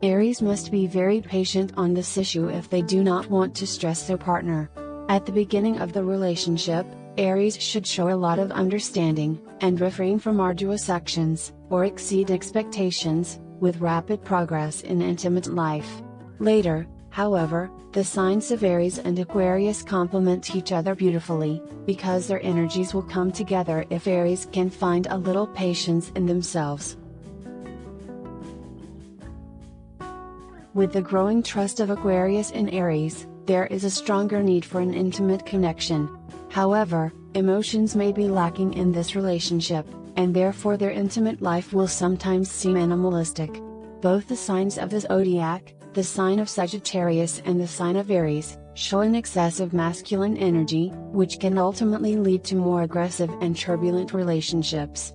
Aries must be very patient on this issue if they do not want to stress their partner. At the beginning of the relationship, Aries should show a lot of understanding, and refrain from arduous actions, or exceed expectations, with rapid progress in intimate life. Later, however, the signs of Aries and Aquarius complement each other beautifully, because their energies will come together if Aries can find a little patience in themselves. With the growing trust of Aquarius in Aries, there is a stronger need for an intimate connection. However, emotions may be lacking in this relationship, and therefore their intimate life will sometimes seem animalistic. Both the signs of the Zodiac, the sign of Sagittarius and the sign of Aries, show an excessive masculine energy, which can ultimately lead to more aggressive and turbulent relationships.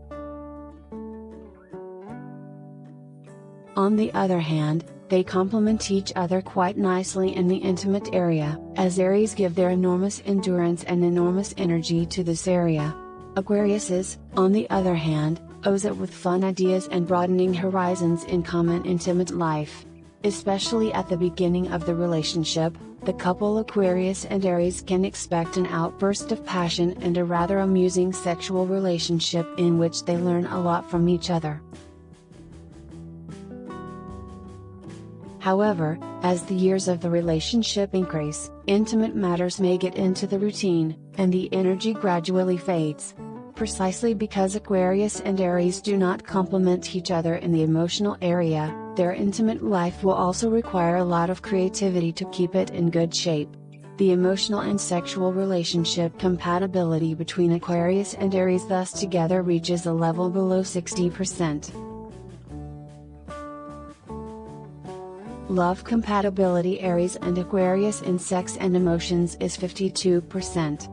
On the other hand, they complement each other quite nicely in the intimate area, as Aries give their enormous endurance and enormous energy to this area. Aquariuses, on the other hand, oozes it with fun ideas and broadening horizons in common intimate life. Especially at the beginning of the relationship, the couple Aquarius and Aries can expect an outburst of passion and a rather amusing sexual relationship in which they learn a lot from each other. However, as the years of the relationship increase, intimate matters may get into the routine, and the energy gradually fades. Precisely because Aquarius and Aries do not complement each other in the emotional area, Their intimate life will also require a lot of creativity to keep it in good shape. The emotional and sexual relationship compatibility between Aquarius and Aries thus together reaches a level below 60%. Love compatibility Aries and Aquarius in sex and emotions is 52%.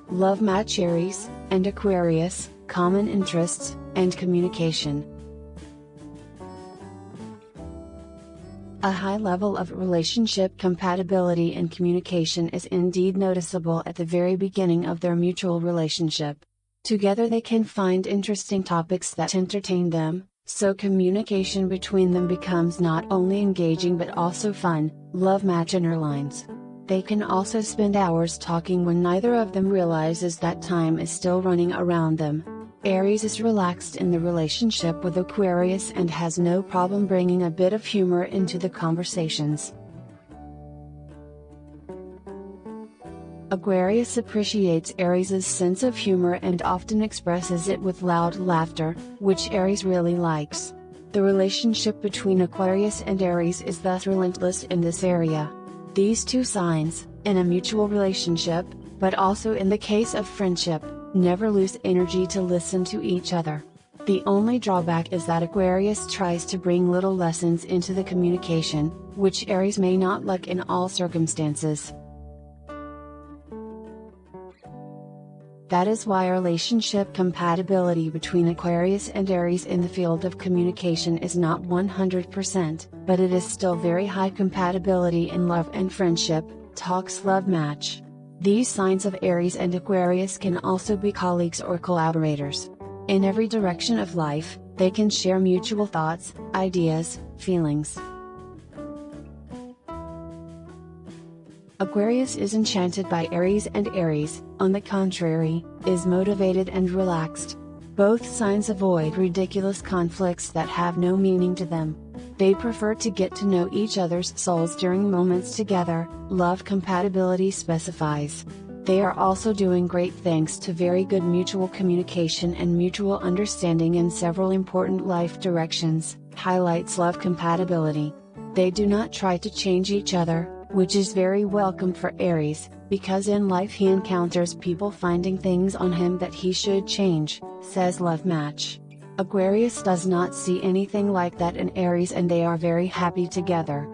Love match Aries and Aquarius, common interests, and communication. A high level of relationship compatibility and communication is indeed noticeable at the very beginning of their mutual relationship. Together they can find interesting topics that entertain them, so communication between them becomes not only engaging but also fun. Love match underlines. They can also spend hours talking when neither of them realizes that time is still running around them. Aries is relaxed in the relationship with Aquarius and has no problem bringing a bit of humor into the conversations. Aquarius appreciates Aries' sense of humor and often expresses it with loud laughter, which Aries really likes. The relationship between Aquarius and Aries is thus relentless in this area. These two signs, in a mutual relationship, but also in the case of friendship, never lose energy to listen to each other. The only drawback is that Aquarius tries to bring little lessons into the communication, which Aries may not like in all circumstances. That is why relationship compatibility between Aquarius and Aries in the field of communication is not 100%, but it is still very high compatibility in love and friendship, talks love match. These signs of Aries and Aquarius can also be colleagues or collaborators. In every direction of life, they can share mutual thoughts, ideas, feelings. Aquarius is enchanted by Aries and Aries, on the contrary, is motivated and relaxed. Both signs avoid ridiculous conflicts that have no meaning to them. They prefer to get to know each other's souls during moments together, love compatibility specifies. They are also doing great thanks to very good mutual communication and mutual understanding in several important life directions, highlights love compatibility. They do not try to change each other, which is very welcome for Aries, because in life he encounters people finding things on him that he should change, says love match. Aquarius does not see anything like that in Aries and they are very happy together.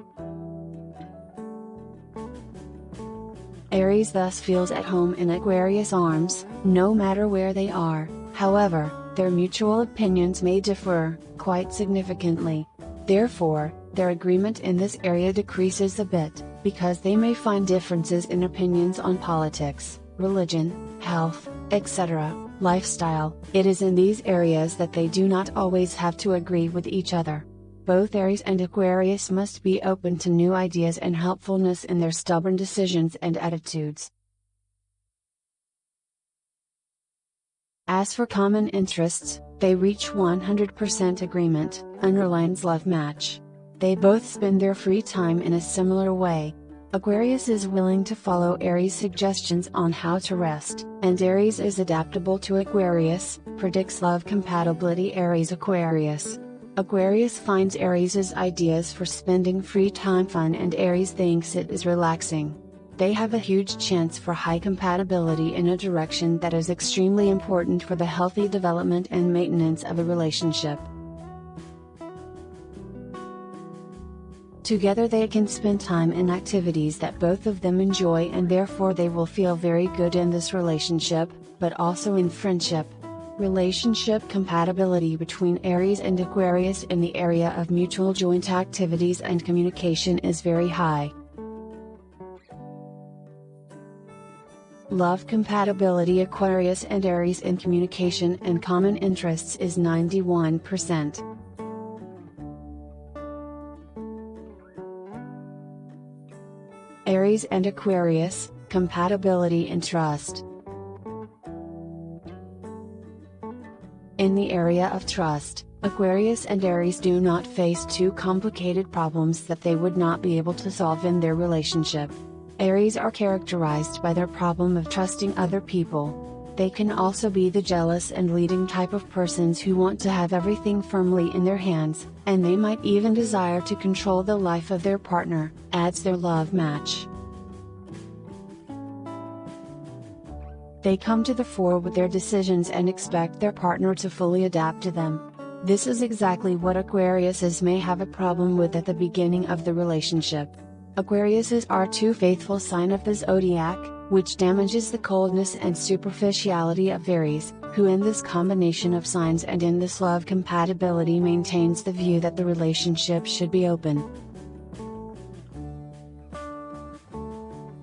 Aries thus feels at home in Aquarius' arms, no matter where they are. However, their mutual opinions may differ, quite significantly. Therefore, their agreement in this area decreases a bit, because they may find differences in opinions on politics, religion, health, etc., lifestyle. It is in these areas that they do not always have to agree with each other. Both Aries and Aquarius must be open to new ideas and helpfulness in their stubborn decisions and attitudes. As for common interests, they reach 100% agreement, underlines love match. They both spend their free time in a similar way. Aquarius is willing to follow Aries' suggestions on how to rest, and Aries is adaptable to Aquarius, predicts love compatibility Aries Aquarius. Aquarius finds Aries' ideas for spending free time fun and Aries thinks it is relaxing. They have a huge chance for high compatibility in a direction that is extremely important for the healthy development and maintenance of a relationship. Together they can spend time in activities that both of them enjoy and therefore they will feel very good in this relationship, but also in friendship. Relationship compatibility between Aries and Aquarius in the area of mutual joint activities and communication is very high. Love compatibility Aquarius and Aries in communication and common interests is 91%. Aries and Aquarius, compatibility and trust. In the area of trust, Aquarius and Aries do not face too complicated problems that they would not be able to solve in their relationship. Aries are characterized by their problem of trusting other people. They can also be the jealous and leading type of persons who want to have everything firmly in their hands, and they might even desire to control the life of their partner, adds their love match. They come to the fore with their decisions and expect their partner to fully adapt to them. This is exactly what Aquariuses may have a problem with at the beginning of the relationship. Aquariuses are too faithful sign of the zodiac, which damages the coldness and superficiality of Aries, who in this combination of signs and in this love compatibility maintains the view that the relationship should be open.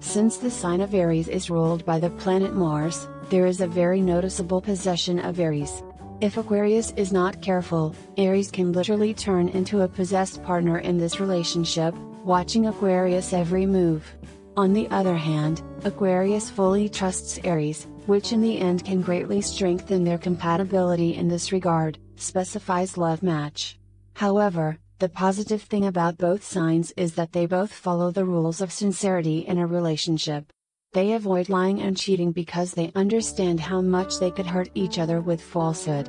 Since the sign of Aries is ruled by the planet Mars, there is a very noticeable possession of Aries. If Aquarius is not careful, Aries can literally turn into a possessed partner in this relationship, watching Aquarius' every move. On the other hand, Aquarius fully trusts Aries, which in the end can greatly strengthen their compatibility in this regard, specifies love match. However, the positive thing about both signs is that they both follow the rules of sincerity in a relationship. They avoid lying and cheating because they understand how much they could hurt each other with falsehood.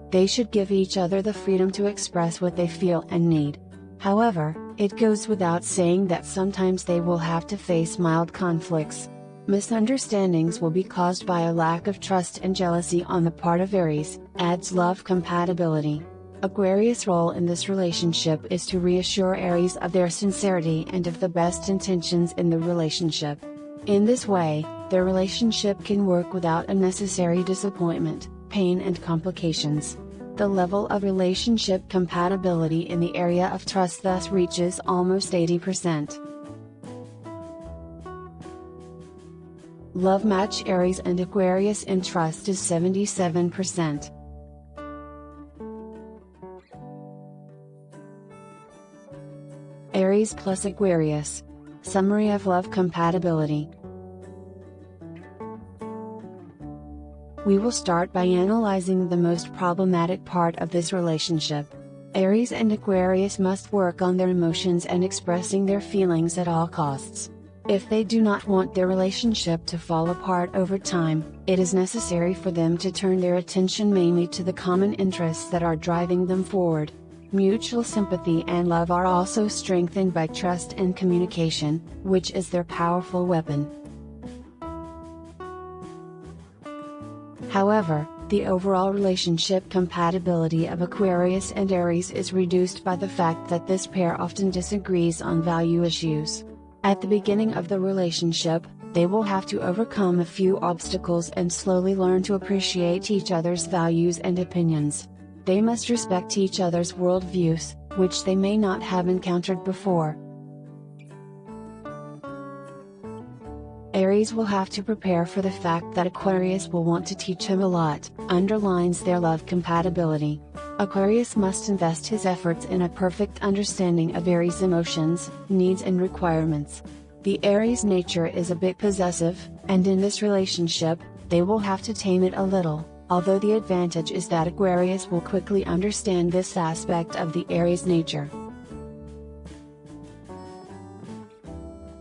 They should give each other the freedom to express what they feel and need. However, it goes without saying that sometimes they will have to face mild conflicts. Misunderstandings will be caused by a lack of trust and jealousy on the part of Aries, adds love compatibility. Aquarius' role in this relationship is to reassure Aries of their sincerity and of the best intentions in the relationship. In this way, their relationship can work without unnecessary disappointment, pain and complications. The level of relationship compatibility in the area of trust thus reaches almost 80%. Love match Aries and Aquarius in trust is 77%. Aries plus Aquarius. Summary of love compatibility. We will start by analyzing the most problematic part of this relationship. Aries and Aquarius must work on their emotions and expressing their feelings at all costs. If they do not want their relationship to fall apart over time, it is necessary for them to turn their attention mainly to the common interests that are driving them forward. Mutual sympathy and love are also strengthened by trust and communication, which is their powerful weapon. However, the overall relationship compatibility of Aquarius and Aries is reduced by the fact that this pair often disagrees on value issues. At the beginning of the relationship, they will have to overcome a few obstacles and slowly learn to appreciate each other's values and opinions. They must respect each other's worldviews, which they may not have encountered before. Aries will have to prepare for the fact that Aquarius will want to teach him a lot, underlines their love compatibility. Aquarius must invest his efforts in a perfect understanding of Aries' emotions, needs and requirements. The Aries nature is a bit possessive, and in this relationship, they will have to tame it a little, although the advantage is that Aquarius will quickly understand this aspect of the Aries nature.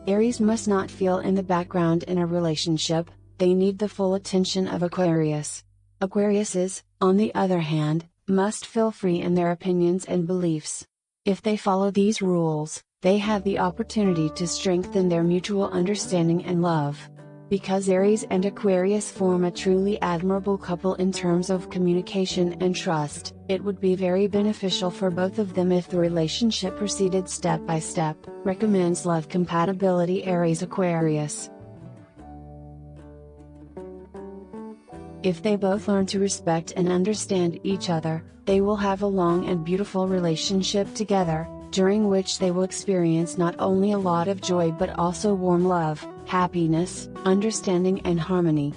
Aries must not feel in the background in a relationship, they need the full attention of Aquarius. Aquariuses, on the other hand, must feel free in their opinions and beliefs. If they follow these rules, they have the opportunity to strengthen their mutual understanding and love. Because Aries and Aquarius form a truly admirable couple in terms of communication and trust, it would be very beneficial for both of them if the relationship proceeded step by step, recommends love compatibility Aries Aquarius. If they both learn to respect and understand each other, they will have a long and beautiful relationship together, during which they will experience not only a lot of joy but also warm love, happiness, understanding and harmony.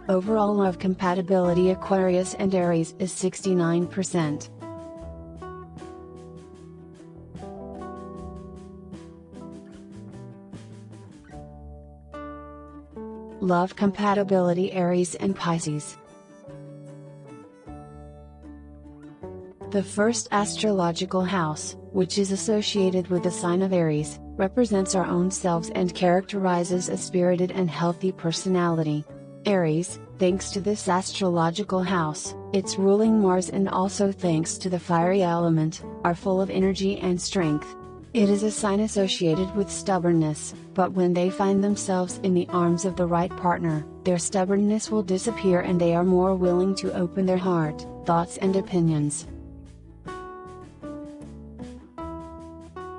Overall love compatibility Aquarius and Aries is 69%. Love compatibility Aries and Pisces. The first astrological house, which is associated with the sign of Aries, represents our own selves and characterizes a spirited and healthy personality. Aries, thanks to this astrological house, its ruling Mars, and also thanks to the fiery element, are full of energy and strength. It is a sign associated with stubbornness, but when they find themselves in the arms of the right partner, their stubbornness will disappear and they are more willing to open their heart, thoughts and opinions.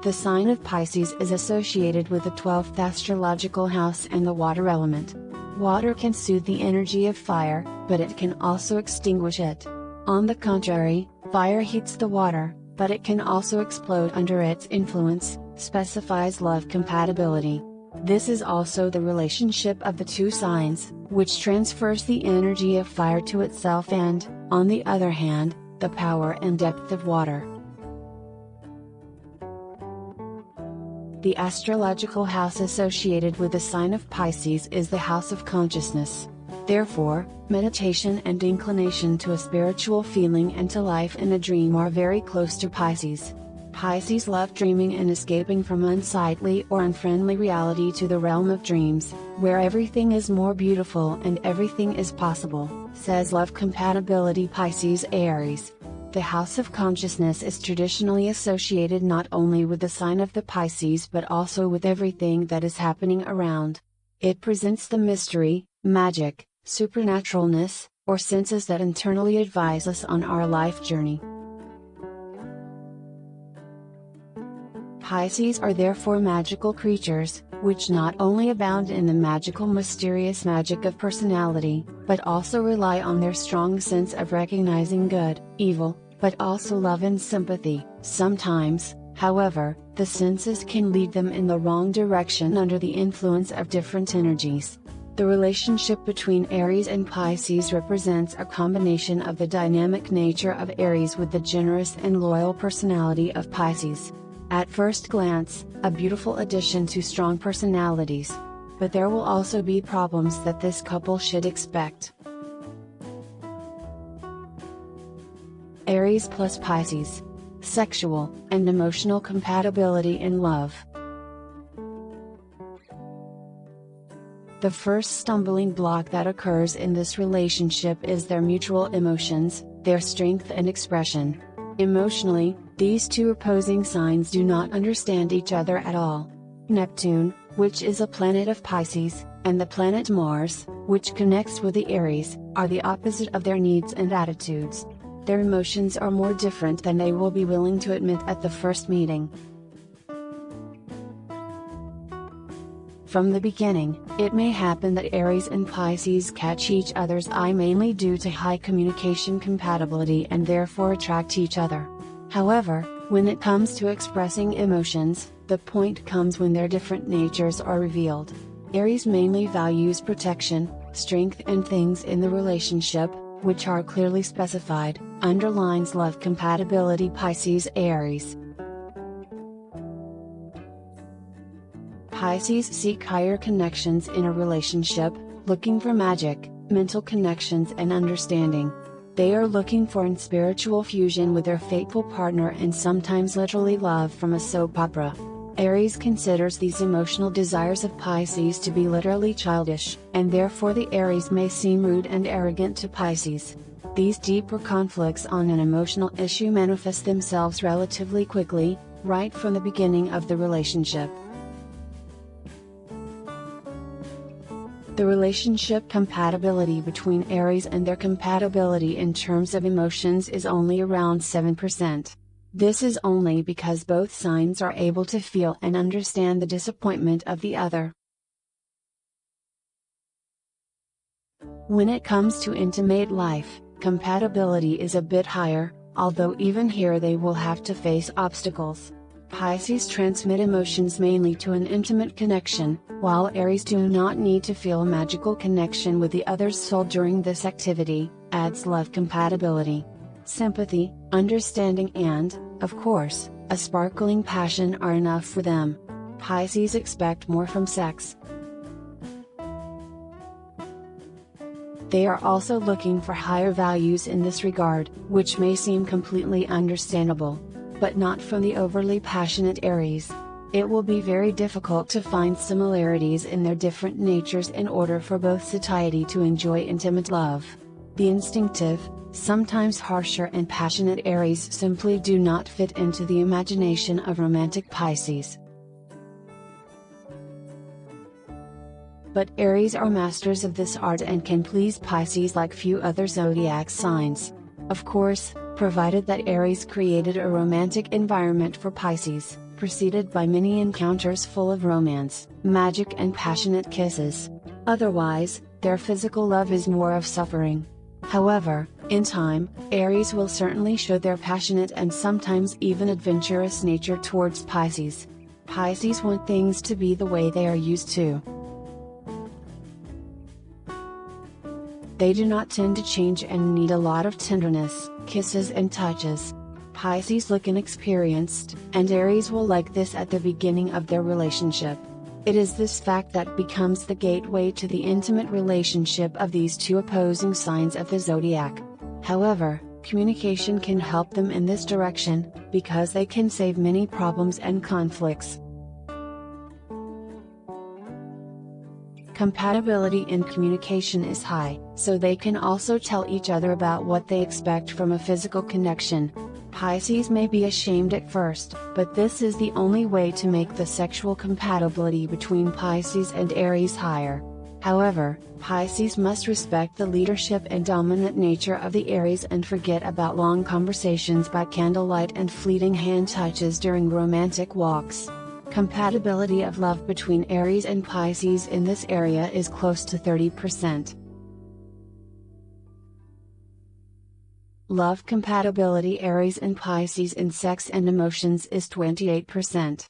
The sign of Pisces is associated with the 12th astrological house and the water element. Water can soothe the energy of fire, but it can also extinguish it. On the contrary, fire heats the water, but it can also explode under its influence, specifies love compatibility. This is also the relationship of the two signs, which transfers the energy of fire to itself and, on the other hand, the power and depth of water. The astrological house associated with the sign of Pisces is the house of consciousness. Therefore, meditation and inclination to a spiritual feeling and to life in a dream are very close to Pisces. Pisces love dreaming and escaping from unsightly or unfriendly reality to the realm of dreams, where everything is more beautiful and everything is possible, says Love Compatibility Pisces Aries. The house of consciousness is traditionally associated not only with the sign of the Pisces but also with everything that is happening around. It presents the mystery, magic, supernaturalness, or senses that internally advise us on our life journey. Pisces are therefore magical creatures, which not only abound in the magical mysterious magic of personality, but also rely on their strong sense of recognizing good, evil, but also love and sympathy. Sometimes, however, the senses can lead them in the wrong direction under the influence of different energies. The relationship between Aries and Pisces represents a combination of the dynamic nature of Aries with the generous and loyal personality of Pisces. At first glance, a beautiful addition to strong personalities. But there will also be problems that this couple should expect. Aries plus Pisces. Sexual and emotional compatibility in love. The first stumbling block that occurs in this relationship is their mutual emotions, their strength and expression. Emotionally, these two opposing signs do not understand each other at all. Neptune, which is a planet of Pisces, and the planet Mars, which connects with the Aries, are the opposite of their needs and attitudes. Their emotions are more different than they will be willing to admit at the first meeting. From the beginning, it may happen that Aries and Pisces catch each other's eye mainly due to high communication compatibility and therefore attract each other. However, when it comes to expressing emotions, the point comes when their different natures are revealed. Aries mainly values protection, strength and things in the relationship, which are clearly specified, underlines love compatibility Pisces Aries. Pisces seek higher connections in a relationship, looking for magic, mental connections and understanding. They are looking for an spiritual fusion with their faithful partner and sometimes literally love from a soap opera. Aries considers these emotional desires of Pisces to be literally childish, and therefore the Aries may seem rude and arrogant to Pisces. These deeper conflicts on an emotional issue manifest themselves relatively quickly, right from the beginning of the relationship. The relationship compatibility between Aries and their compatibility in terms of emotions is only around 7%. This is only because both signs are able to feel and understand the disappointment of the other. When it comes to intimate life, compatibility is a bit higher, although even here they will have to face obstacles. Pisces transmit emotions mainly to an intimate connection, while Aries do not need to feel a magical connection with the other's soul during this activity, adds love compatibility. Sympathy, understanding and, of course, a sparkling passion are enough for them. Pisces expect more from sex. They are also looking for higher values in this regard, which may seem completely understandable. But not from the overly passionate Aries. It will be very difficult to find similarities in their different natures in order for both satiety to enjoy intimate love. The instinctive, sometimes harsher and passionate Aries simply do not fit into the imagination of romantic Pisces. But Aries are masters of this art and can please Pisces like few other zodiac signs. Of course, provided that Aries created a romantic environment for Pisces, preceded by many encounters full of romance, magic and passionate kisses. Otherwise, their physical love is more of suffering. However, in time, Aries will certainly show their passionate and sometimes even adventurous nature towards Pisces. Pisces want things to be the way they are used to. They do not tend to change and need a lot of tenderness, kisses and touches. Pisces look inexperienced, and Aries will like this at the beginning of their relationship. It is this fact that becomes the gateway to the intimate relationship of these two opposing signs of the zodiac. However, communication can help them in this direction, because they can save many problems and conflicts. Compatibility in communication is high, so they can also tell each other about what they expect from a physical connection. Pisces may be ashamed at first, but this is the only way to make the sexual compatibility between Pisces and Aries higher. However, Pisces must respect the leadership and dominant nature of the Aries and forget about long conversations by candlelight and fleeting hand touches during romantic walks. Compatibility of love between Aries and Pisces in this area is close to 30%. Love compatibility Aries and Pisces in sex and emotions is 28%.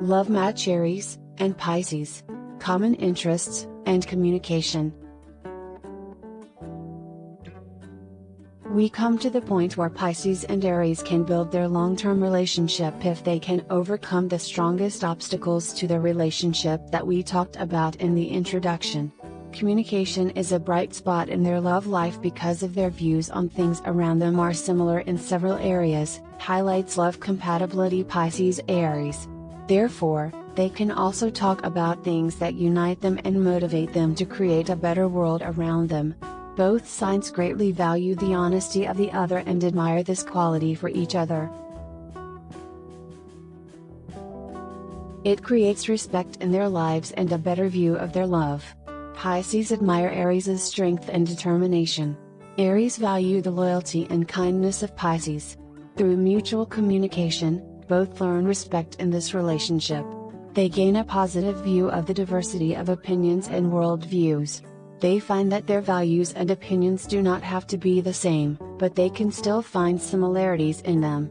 Love match Aries and Pisces, common interests, and communication. We come to the point where Pisces and Aries can build their long-term relationship if they can overcome the strongest obstacles to their relationship that we talked about in the introduction. Communication is a bright spot in their love life because of their views on things around them are similar in several areas, highlights love compatibility Pisces Aries. Therefore, they can also talk about things that unite them and motivate them to create a better world around them. Both signs greatly value the honesty of the other and admire this quality for each other. It creates respect in their lives and a better view of their love. Pisces admire Aries' strength and determination. Aries value the loyalty and kindness of Pisces. Through mutual communication, both learn respect in this relationship. They gain a positive view of the diversity of opinions and worldviews. They find that their values and opinions do not have to be the same, but they can still find similarities in them.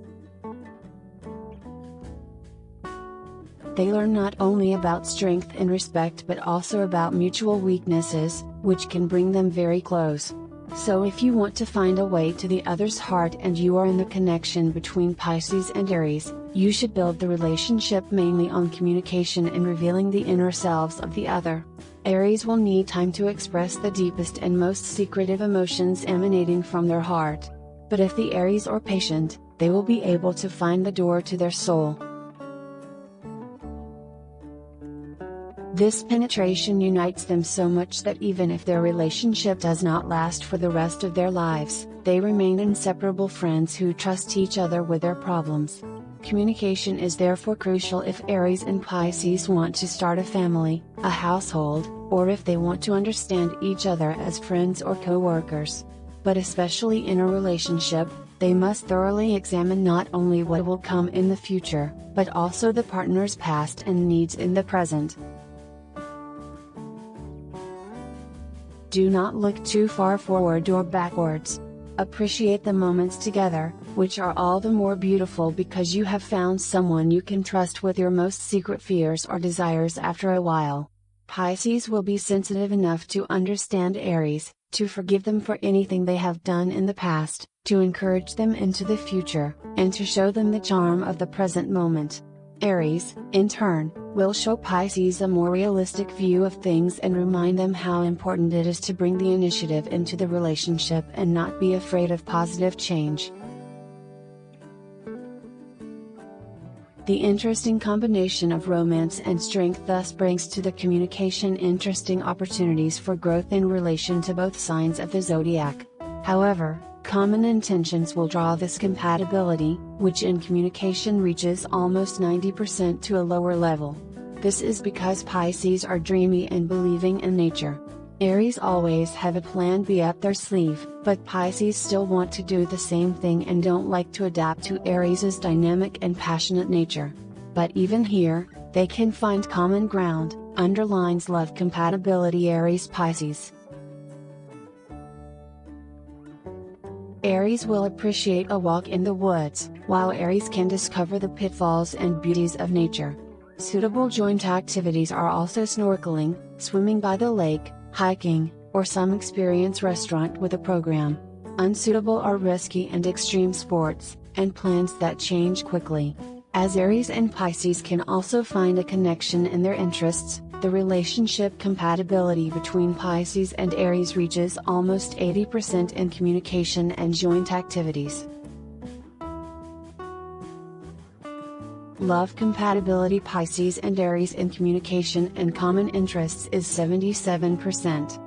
They learn not only about strength and respect but also about mutual weaknesses, which can bring them very close. So if you want to find a way to the other's heart and you are in the connection between Pisces and Aries, you should build the relationship mainly on communication and revealing the inner selves of the other. Aries will need time to express the deepest and most secretive emotions emanating from their heart. But if the Aries are patient, they will be able to find the door to their soul. This penetration unites them so much that even if their relationship does not last for the rest of their lives, they remain inseparable friends who trust each other with their problems. Communication is therefore crucial if Aries and Pisces want to start a family, a household, or if they want to understand each other as friends or co-workers. But especially in a relationship, they must thoroughly examine not only what will come in the future, but also the partner's past and needs in the present. Do not look too far forward or backwards. Appreciate the moments together, which are all the more beautiful because you have found someone you can trust with your most secret fears or desires after a while. Pisces will be sensitive enough to understand Aries, to forgive them for anything they have done in the past, to encourage them into the future, and to show them the charm of the present moment. Aries, in turn, will show Pisces a more realistic view of things and remind them how important it is to bring the initiative into the relationship and not be afraid of positive change. The interesting combination of romance and strength thus brings to the communication interesting opportunities for growth in relation to both signs of the zodiac. However, common intentions will draw this compatibility, which in communication reaches almost 90% to a lower level. This is because Pisces are dreamy and believing in nature. Aries always have a plan B up their sleeve, but Pisces still want to do the same thing and don't like to adapt to Aries' dynamic and passionate nature. But even here, they can find common ground, underlines love compatibility Aries-Pisces. Aries will appreciate a walk in the woods, while Aries can discover the pitfalls and beauties of nature. Suitable joint activities are also snorkeling, swimming by the lake, hiking, or some experience restaurant with a program. Unsuitable are risky and extreme sports, and plans that change quickly. As Aries and Pisces can also find a connection in their interests, the relationship compatibility between Pisces and Aries reaches almost 80% in communication and joint activities. Love compatibility Pisces and Aries in communication and common interests is 77%.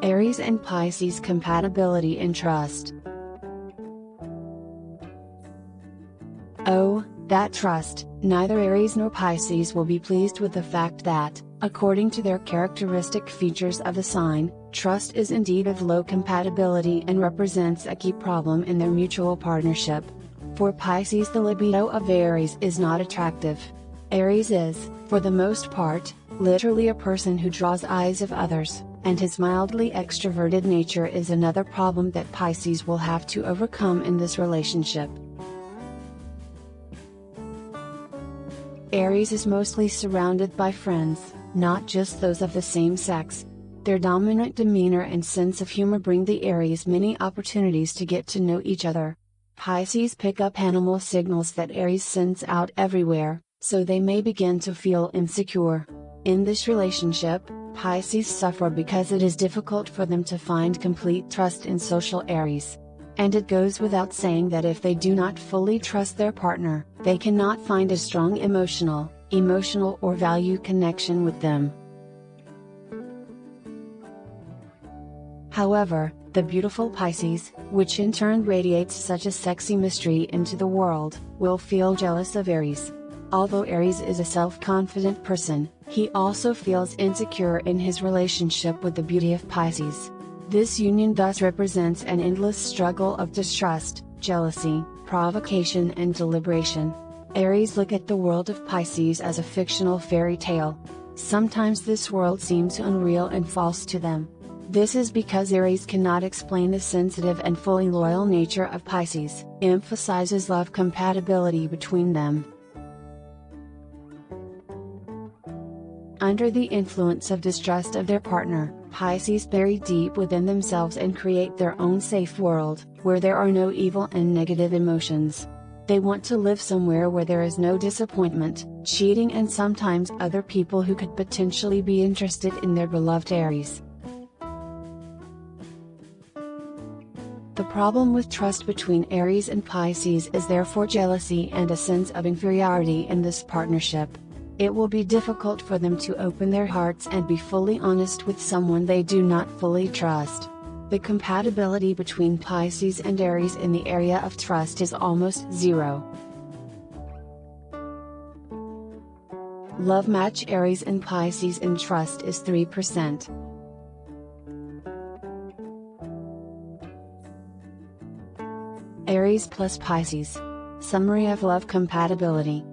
Aries and Pisces compatibility in trust. Oh, that trust! Neither Aries nor Pisces will be pleased with the fact that, according to their characteristic features of the sign, trust is indeed of low compatibility and represents a key problem in their mutual partnership. For Pisces, the libido of Aries is not attractive. Aries is, for the most part, literally a person who draws eyes of others, and his mildly extroverted nature is another problem that Pisces will have to overcome in this relationship. Aries is mostly surrounded by friends, not just those of the same sex. Their dominant demeanor and sense of humor bring the Aries many opportunities to get to know each other. Pisces pick up animal signals that Aries sends out everywhere, so they may begin to feel insecure. In this relationship, Pisces suffer because it is difficult for them to find complete trust in social Aries. And it goes without saying that if they do not fully trust their partner, they cannot find a strong emotional or value connection with them. However, the beautiful Pisces, which in turn radiates such a sexy mystery into the world, will feel jealous of Aries. Although Aries is a self-confident person, he also feels insecure in his relationship with the beauty of Pisces. This union thus represents an endless struggle of distrust, jealousy, provocation and deliberation. Aries look at the world of Pisces as a fictional fairy tale. Sometimes this world seems unreal and false to them. This is because Aries cannot explain the sensitive and fully loyal nature of Pisces, emphasizes love compatibility between them. Under the influence of distrust of their partner, Pisces bury deep within themselves and create their own safe world, where there are no evil and negative emotions. They want to live somewhere where there is no disappointment, cheating and sometimes other people who could potentially be interested in their beloved Aries. The problem with trust between Aries and Pisces is therefore jealousy and a sense of inferiority in this partnership. It will be difficult for them to open their hearts and be fully honest with someone they do not fully trust. The compatibility between Pisces and Aries in the area of trust is almost zero. Love match Aries and Pisces in trust is 3%. Aries plus Pisces. Summary of love compatibility.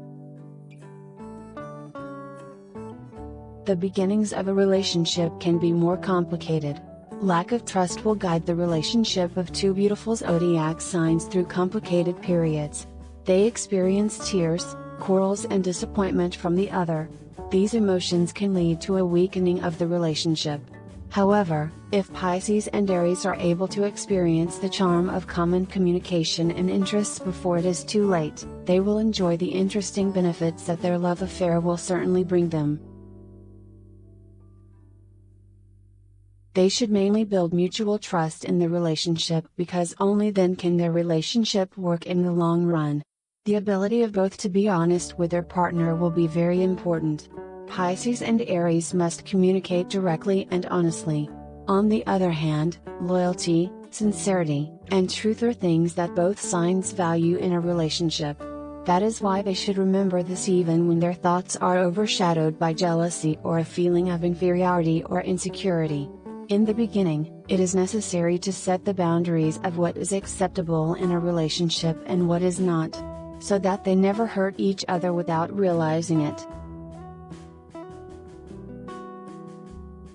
The beginnings of a relationship can be more complicated. Lack of trust will guide the relationship of two beautiful zodiac signs through complicated periods. They experience tears, quarrels and disappointment from the other. These emotions can lead to a weakening of the relationship. However, if Pisces and Aries are able to experience the charm of common communication and interests before it is too late, they will enjoy the interesting benefits that their love affair will certainly bring them. they should mainly build mutual trust in the relationship because only then can their relationship work in the long run. The ability of both to be honest with their partner will be very important. Pisces and Aries must communicate directly and honestly. On the other hand, loyalty, sincerity, and truth are things that both signs value in a relationship. That is why they should remember this even when their thoughts are overshadowed by jealousy or a feeling of inferiority or insecurity. In the beginning, it is necessary to set the boundaries of what is acceptable in a relationship and what is not, so that they never hurt each other without realizing it.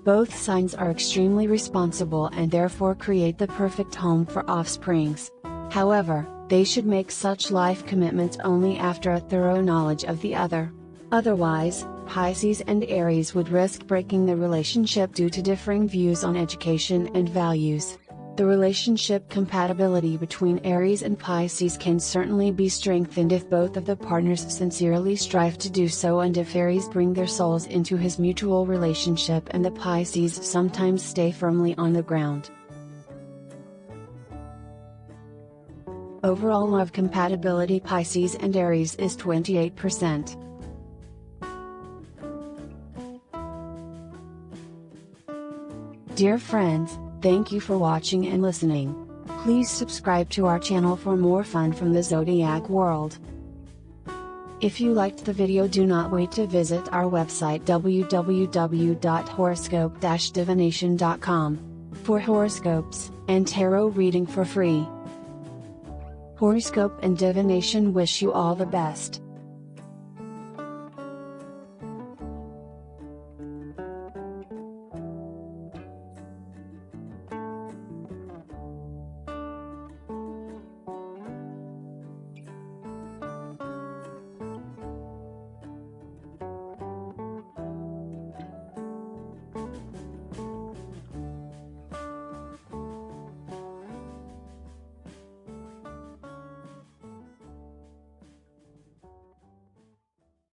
Both signs are extremely responsible and therefore create the perfect home for offsprings. However, they should make such life commitments only after a thorough knowledge of the other. Otherwise, Pisces and Aries would risk breaking the relationship due to differing views on education and values. The relationship compatibility between Aries and Pisces can certainly be strengthened if both of the partners sincerely strive to do so and if Aries bring their souls into his mutual relationship and the Pisces sometimes stay firmly on the ground. Overall love compatibility Pisces and Aries is 28%. Dear friends, thank you for watching and listening. Please subscribe to our channel for more fun from the Zodiac world. If you liked the video, do not wait to visit our website www.horoscope-divination.com for horoscopes and tarot reading for free. Horoscope and divination wish you all the best.